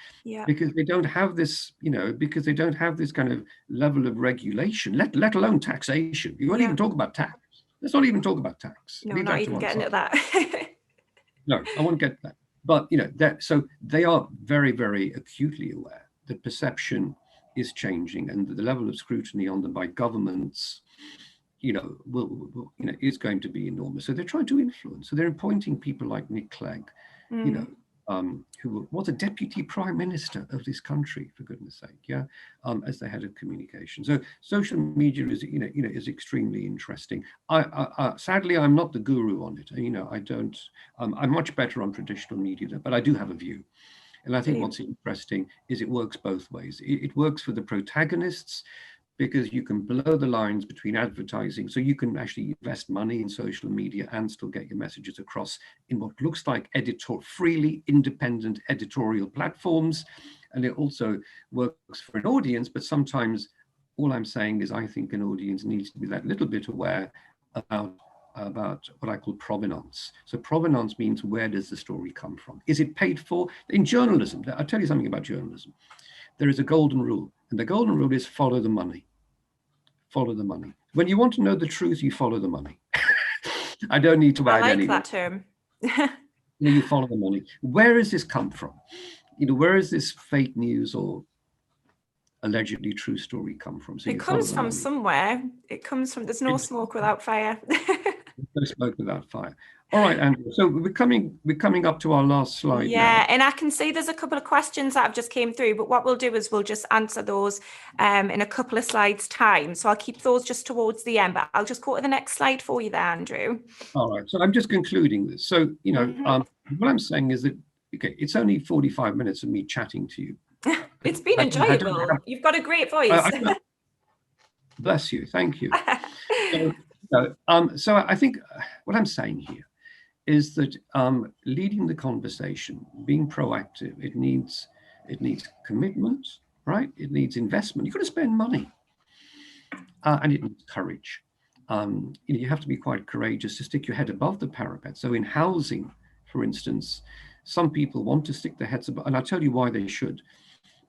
because they don't have this, because they don't have this kind of level of regulation, let alone taxation. You won't even talk about tax. Let's not even talk about tax. No, not even getting at that. No, I won't get that. But so they are very, very acutely aware that perception is changing, and the level of scrutiny on them by governments, is going to be enormous. So they're trying to influence. So they're appointing people like Nick Clegg, who was a deputy prime minister of this country, for goodness sake, as the head of communication. So social media is, is extremely interesting. Sadly, I'm not the guru on it. I don't. I'm much better on traditional media, but I do have a view. And I think what's interesting is it works both ways. It works for the protagonists, because you can blur the lines between advertising. So you can actually invest money in social media and still get your messages across in what looks like freely independent editorial platforms. And it also works for an audience, but sometimes all I'm saying is I think an audience needs to be that little bit aware about what I call provenance. So provenance means, where does the story come from? Is it paid for? In journalism, I'll tell you something about journalism. There is a golden rule, and the golden rule is follow the money. Follow the money. When you want to know the truth, you follow the money. I don't need to add anything. I like that term. You follow the money. Where has this come from? Where has this fake news or allegedly true story come from? So it comes from somewhere. It comes from, there's no smoke without fire. No smoke without fire. All right, Andrew. So we're coming up to our last slide. Yeah, now. And I can see there's a couple of questions that have just came through, but what we'll do is we'll just answer those in a couple of slides time. So I'll keep those just towards the end, but I'll just go to the next slide for you there, Andrew. All right. So I'm just concluding this. So what I'm saying is that it's only 45 minutes of me chatting to you. It's been enjoyable. You've got a great voice. Bless you. Thank you. So I think what I'm saying here is that leading the conversation, being proactive, it needs commitment, right? It needs investment. You've got to spend money, and it needs courage. You have to be quite courageous to stick your head above the parapet. So in housing, for instance, some people want to stick their heads above, and I'll tell you why they should,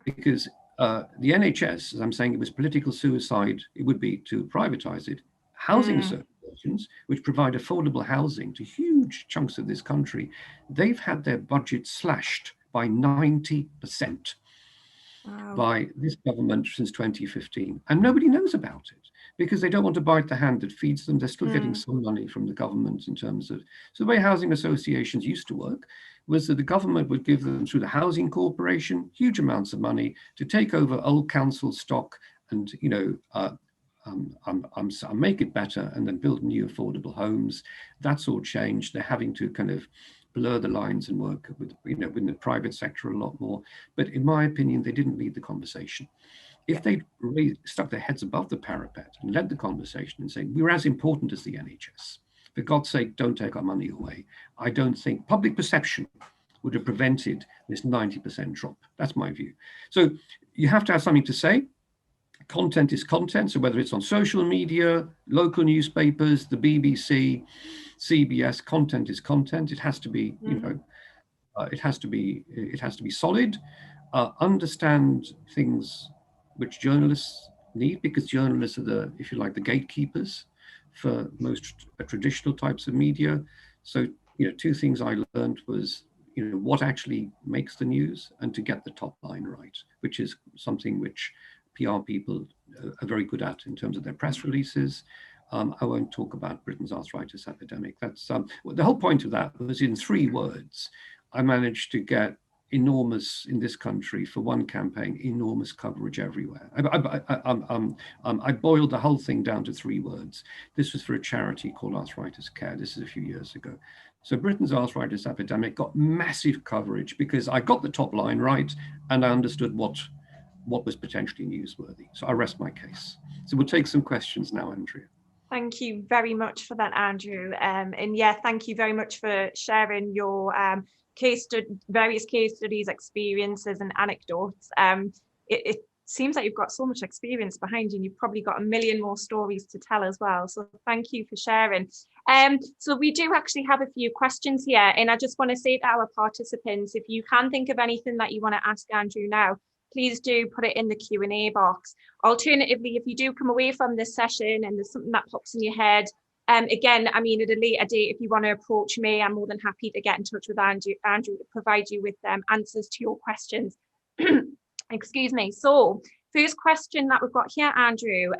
because the NHS, as I'm saying, it was political suicide. It would be to privatize it. Housing associations, which provide affordable housing to huge chunks of this country, they've had their budget slashed by 90% by this government since 2015. And nobody knows about it because they don't want to bite the hand that feeds them. They're still getting some money from the government in terms of, so the way housing associations used to work was that the government would give them, through the housing corporation, huge amounts of money to take over old council stock and, make it better and then build new affordable homes. That's all changed. They're having to kind of blur the lines and work with, with the private sector a lot more. But in my opinion, they didn't lead the conversation. If they'd really stuck their heads above the parapet and led the conversation and saying, we're as important as the NHS. For God's sake, don't take our money away. I don't think public perception would have prevented this 90% drop. That's my view. So you have to have something to say. Content is content. So whether it's on social media, local newspapers, the BBC, CBS, content is content. It has to be, it has to be solid. Understand things which journalists need, because journalists are the, if you like, the gatekeepers. for most traditional types of media. So, two things I learned was, what actually makes the news and to get the top line right, which is something which PR people are very good at in terms of their press releases. I won't talk about Britain's arthritis epidemic. That's the whole point of that was in 3 words. I managed to get enormous, in this country for one campaign, enormous coverage everywhere. I boiled the whole thing down to 3 words. This was for a charity called Arthritis Care. This is a few years ago. So Britain's arthritis epidemic got massive coverage because I got the top line right and I understood what was potentially newsworthy. So I rest my case. So we'll take some questions now, Andrea. Thank you very much for that, Andrew. And yeah, thank you very much for sharing your various case studies, experiences and anecdotes. It seems like you've got so much experience behind you and you've probably got a million more stories to tell as well. So thank you for sharing. So we do actually have a few questions here, and I just want to say to our participants, if you can think of anything that you want to ask Andrew now, please do put it in the Q&A box. Alternatively, if you do come away from this session and there's something that pops in your head, again, I mean, at a later date, if you want to approach me, I'm more than happy to get in touch with Andrew to provide you with answers to your questions. Excuse me. So first question that we've got here, Andrew,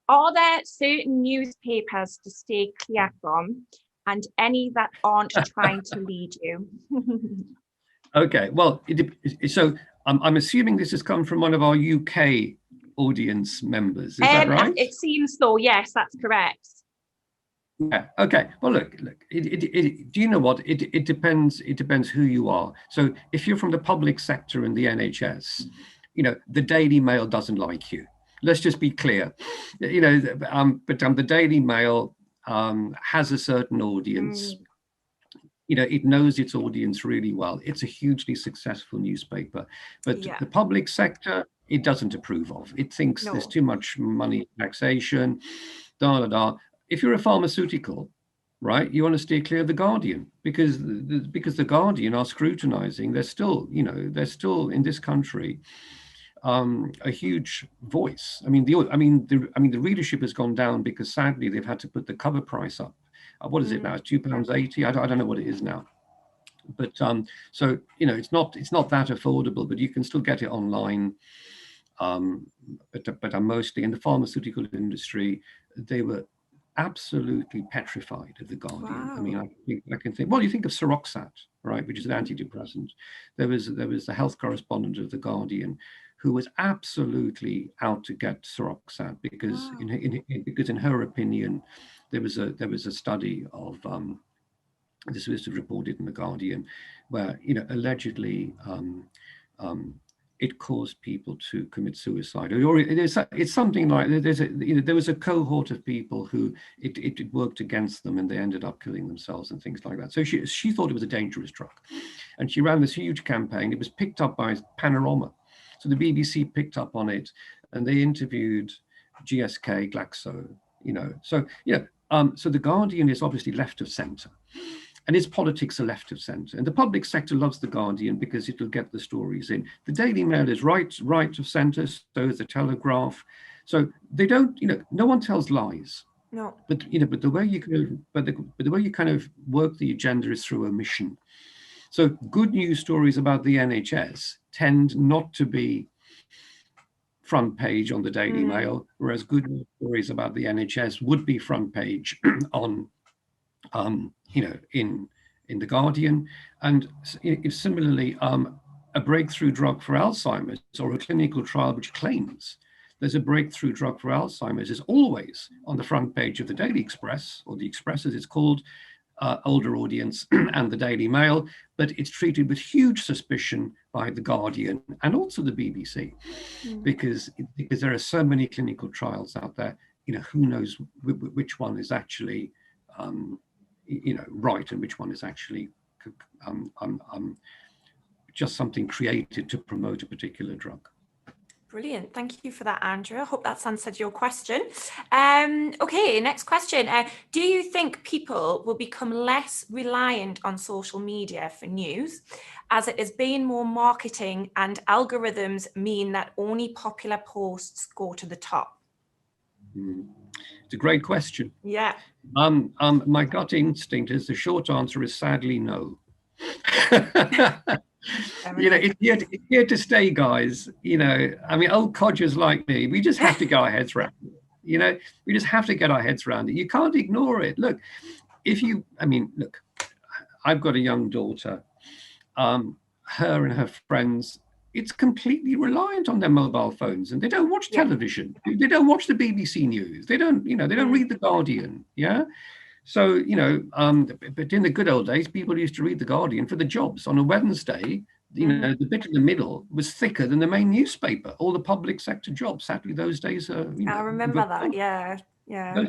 are there certain newspapers to stay clear from and any that aren't trying to lead you? Okay, well, so I'm assuming this has come from one of our UK audience members. Is that right? It seems so. Yes, that's correct. Yeah. Okay. Well, look. Do you know what? It depends. It depends who you are. So if you're from the public sector and the NHS, the Daily Mail doesn't like you. Let's just be clear. But the Daily Mail has a certain audience. It knows its audience really well. It's a hugely successful newspaper, but the public sector, it doesn't approve of. It thinks there's too much money, taxation, If you're a pharmaceutical, right, you want to steer clear of the Guardian because the Guardian are scrutinizing. They're still in this country a huge voice. I mean, the readership has gone down because sadly they've had to put the cover price up. What is it now? £2.80. I don't know what it is now, but so it's not that affordable, but you can still get it online. But mostly in the pharmaceutical industry, they were absolutely petrified of the Guardian. Wow. I mean, I can think. Well, you think of Seroxat, right, which is an antidepressant. There was the health correspondent of the Guardian who was absolutely out to get Seroxat because in her opinion, there was a study of this was reported in the Guardian where allegedly it caused people to commit suicide, or it's something like there was a cohort of people who it worked against them and they ended up killing themselves and things like that. So she thought it was a dangerous drug, and she ran this huge campaign. It was picked up by Panorama, so the BBC picked up on it and they interviewed GSK, Glaxo, so the Guardian is obviously left of centre. And its politics are left of centre. And the public sector loves the Guardian because it'll get the stories in. The Daily Mail is right of centre, so is the Telegraph. So they don't, no one tells lies. No. But the way you kind of work the agenda is through omission. So good news stories about the NHS tend not to be front page on the Daily Mail, whereas good news stories about the NHS would be front page on in the Guardian. And similarly, a breakthrough drug for Alzheimer's or a clinical trial which claims there's a breakthrough drug for Alzheimer's is always on the front page of the Daily Express, or the Express as it's called, older audience, and the Daily Mail, but it's treated with huge suspicion by the Guardian and also the BBC, because there are so many clinical trials out there. Who knows which one is actually right and which one is actually just something created to promote a particular drug. Brilliant. Thank you for that, Andrew. I hope that's answered your question. Okay, next question. Do you think people will become less reliant on social media for news, as it is being more marketing and algorithms mean that only popular posts go to the top? It's a great question. Yeah. My gut instinct is the short answer is sadly no. It's here to stay, guys. I mean, old codgers like me, we just have to get our heads around it. We just have to get our heads around it. You can't ignore it. Look, look, I've got a young daughter. Her and her friends, it's completely reliant on their mobile phones, and they don't watch television. They don't watch the BBC News. They don't read the Guardian. Yeah. So, but in the good old days, people used to read the Guardian for the jobs. On a Wednesday, the bit in the middle was thicker than the main newspaper, all the public sector jobs. Sadly, those days are, I remember that. Yeah. Yeah.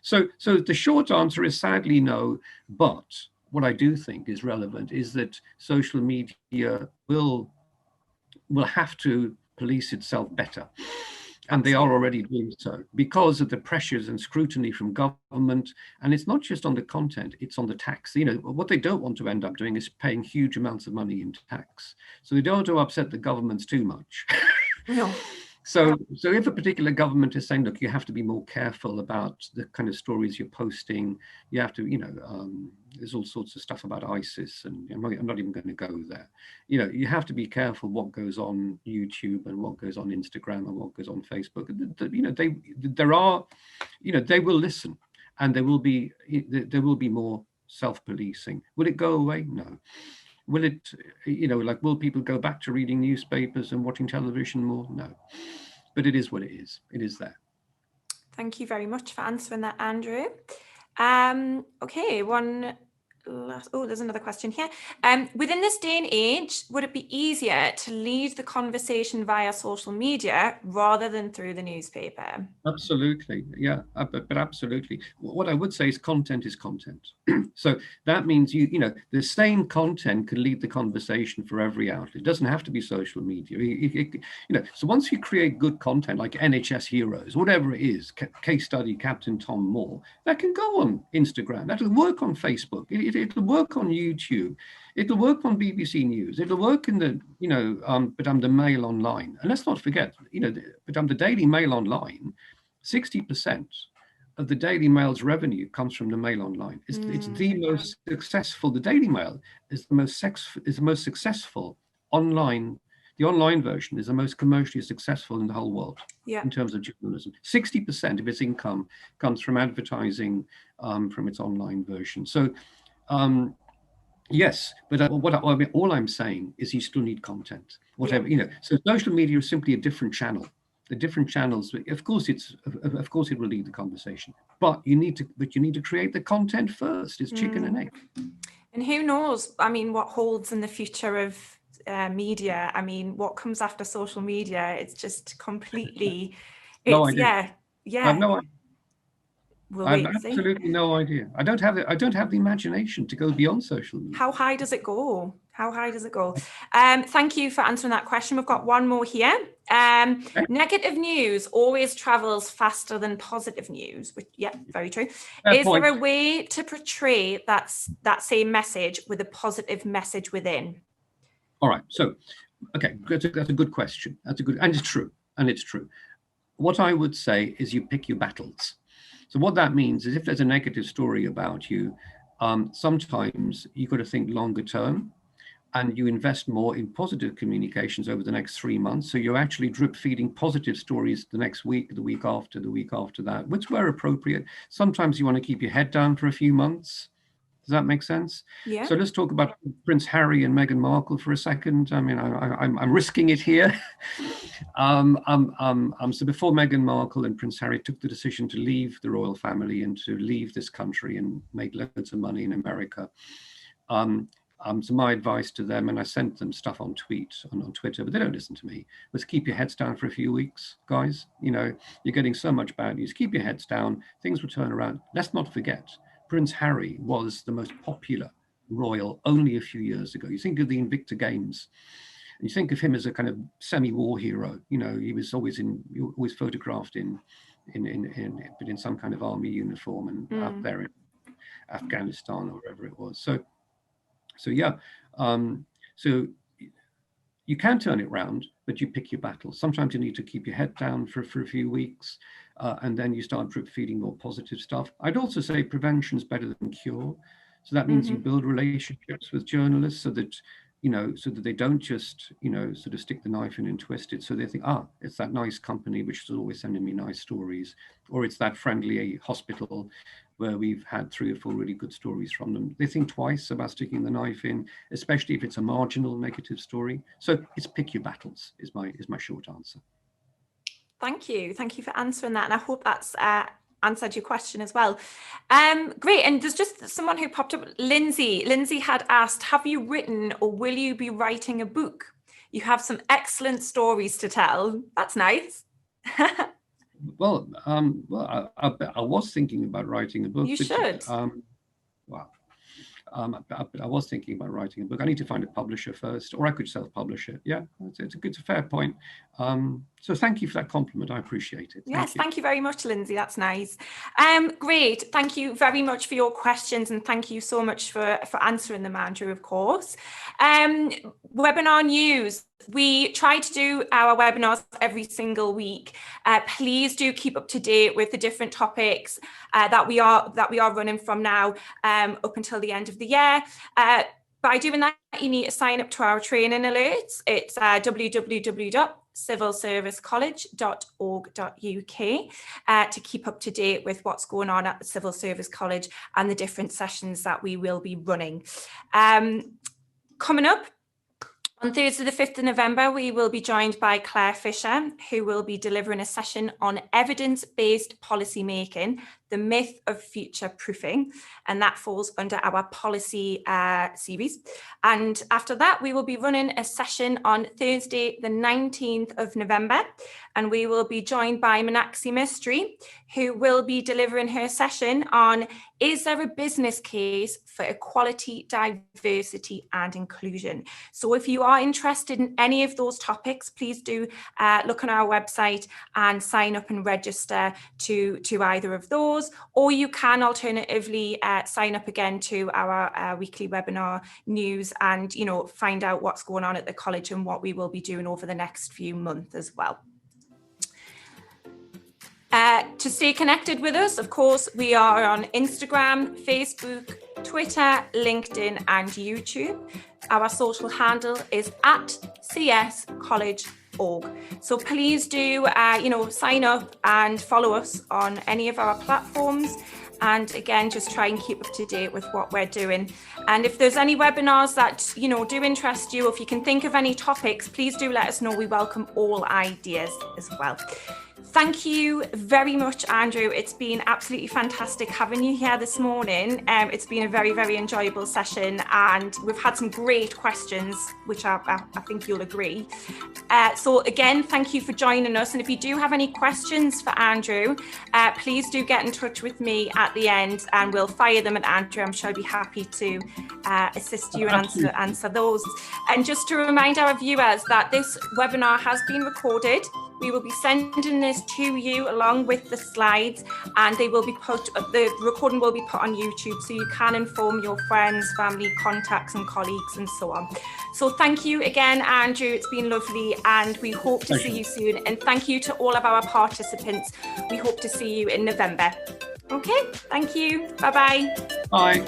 So the short answer is sadly no, but what I do think is relevant is that social media will have to police itself better. And they are already doing so because of the pressures and scrutiny from government. And it's not just on the content, it's on the tax. What they don't want to end up doing is paying huge amounts of money in tax. So they don't want to upset the governments too much. No. So if a particular government is saying, look, you have to be more careful about the kind of stories you're posting, you have to, there's all sorts of stuff about ISIS, and I'm not even going to go there. You have to be careful what goes on YouTube and what goes on Instagram and what goes on Facebook. They will listen, and there will be more self-policing. Will it go away? No. Will it, will people go back to reading newspapers and watching television more? No. But it is what it is. It is there. Thank you very much for answering that, Andrew. Okay, there's another question here. Within this day and age, would it be easier to lead the conversation via social media rather than through the newspaper? Absolutely, yeah, but absolutely. What I would say is content is content. So that means the same content can lead the conversation for every outlet. It doesn't have to be social media. So once you create good content like NHS Heroes, whatever it is, case study Captain Tom Moore, that can go on Instagram. That'll work on Facebook. It'll work on YouTube. It'll work on BBC News. It'll work in the the Mail Online. And let's not forget, the Daily Mail Online. 60% of the Daily Mail's revenue comes from the Mail Online. It's the most successful. The Daily Mail is the most successful online. The online version is the most commercially successful in the whole world in terms of journalism. 60% of its income comes from advertising from its online version. So, yes, but all I'm saying is you still need content. Whatever So social media is simply a different channel. The different channels, of course, it will lead the conversation, but you need to create the content first. It's chicken and egg. And who knows? I mean, what holds in the future of media? I mean, what comes after social media? It's just completely. No idea. Yeah. I have no idea. I have absolutely no idea. I don't have the imagination to go beyond social media. How high does it go? Thank you for answering that question. We've got one more here. Negative news always travels faster than positive news. Very true. Is there a way to portray that same message with a positive message within? All right. So, okay, that's a good question. And it's true. What I would say is you pick your battles. So what that means is if there's a negative story about you, sometimes you've got to think longer term, and you invest more in positive communications over the next 3 months. So you're actually drip feeding positive stories the next week, the week after that, which were appropriate. Sometimes you want to keep your head down for a few months. Does that make sense? Yeah. So let's talk about Prince Harry and Meghan Markle for a second. I mean, I'm risking it here. So before Meghan Markle and Prince Harry took the decision to leave the royal family and to leave this country and make loads of money in America, so my advice to them, and I sent them stuff on Twitter, but they don't listen to me, was keep your heads down for a few weeks, guys. You're getting so much bad news. Keep your heads down. Things will turn around. Let's not forget, Prince Harry was the most popular royal only a few years ago. You think of the Invicta Games, and you think of him as a kind of semi-war hero. He was always photographed in some kind of army uniform and out there in Afghanistan or wherever it was. So yeah, so you can turn it round, but you pick your battles. Sometimes you need to keep your head down for a few weeks, and then you start drip feeding more positive stuff. I'd also say prevention is better than cure. So that means you build relationships with journalists so that, so that they don't just, sort of stick the knife in and twist it. So they think, it's that nice company which is always sending me nice stories, or it's that friendly hospital where we've had 3 or 4 really good stories from them. They think twice about sticking the knife in, especially if it's a marginal negative story. So it's pick your battles is my short answer. Thank you for answering that, and I hope that's answered your question as well. Great. And there's just someone who popped up, Lindsay had asked, have you written or will you be writing a book? You have some excellent stories to tell. That's nice. Well, I was thinking about writing a book. You should. I was thinking about writing a book. I need to find a publisher first, or I could self-publish it. Yeah, it's a fair point. So thank you for that compliment. I appreciate it. Thank you very much, Lindsay. That's nice. Great. Thank you very much for your questions, and thank you so much for answering them, Andrew, of course. Webinar news. We try to do our webinars every single week. Please do keep up to date with the different topics that we are running from now up until the end of the year. By doing that, you need to sign up to our training alerts. It's www.civilservicecollege.org.uk to keep up to date with what's going on at the Civil Service College and the different sessions that we will be running. Coming up, on Thursday, the 5th of November, we will be joined by Claire Fisher, who will be delivering a session on evidence-based policy making, the myth of future proofing, and that falls under our policy series. And after that, we will be running a session on Thursday, the 19th of November, and we will be joined by Meenakshi Mistry, who will be delivering her session on, is there a business case for equality, diversity and inclusion? So if you are interested in any of those topics, please do look on our website and sign up and register to either of those, or you can alternatively sign up again to our weekly webinar news and find out what's going on at the college and what we will be doing over the next few months as well. To stay connected with us, of course, we are on Instagram, Facebook, Twitter, LinkedIn and YouTube. Our social handle is @CSCollegeOrg. So please do, sign up and follow us on any of our platforms. And again, just try and keep up to date with what we're doing. And if there's any webinars that, do interest you, if you can think of any topics, please do let us know. We welcome all ideas as well. Thank you very much, Andrew. It's been absolutely fantastic having you here this morning. It's been a very, very enjoyable session, and we've had some great questions, which I think you'll agree. So again, thank you for joining us. And if you do have any questions for Andrew, please do get in touch with me at the end and we'll fire them at Andrew. I'm sure I'll be happy to assist you and answer those. And just to remind our viewers that this webinar has been recorded. We will be sending this to you along with the slides, and they will be the recording will be put on YouTube, so you can inform your friends, family, contacts and colleagues and so on. So thank you again, Andrew. It's been lovely, and we hope to see you soon. And thank you to all of our participants. We hope to see you in November. Okay, thank you. Bye-bye. Bye.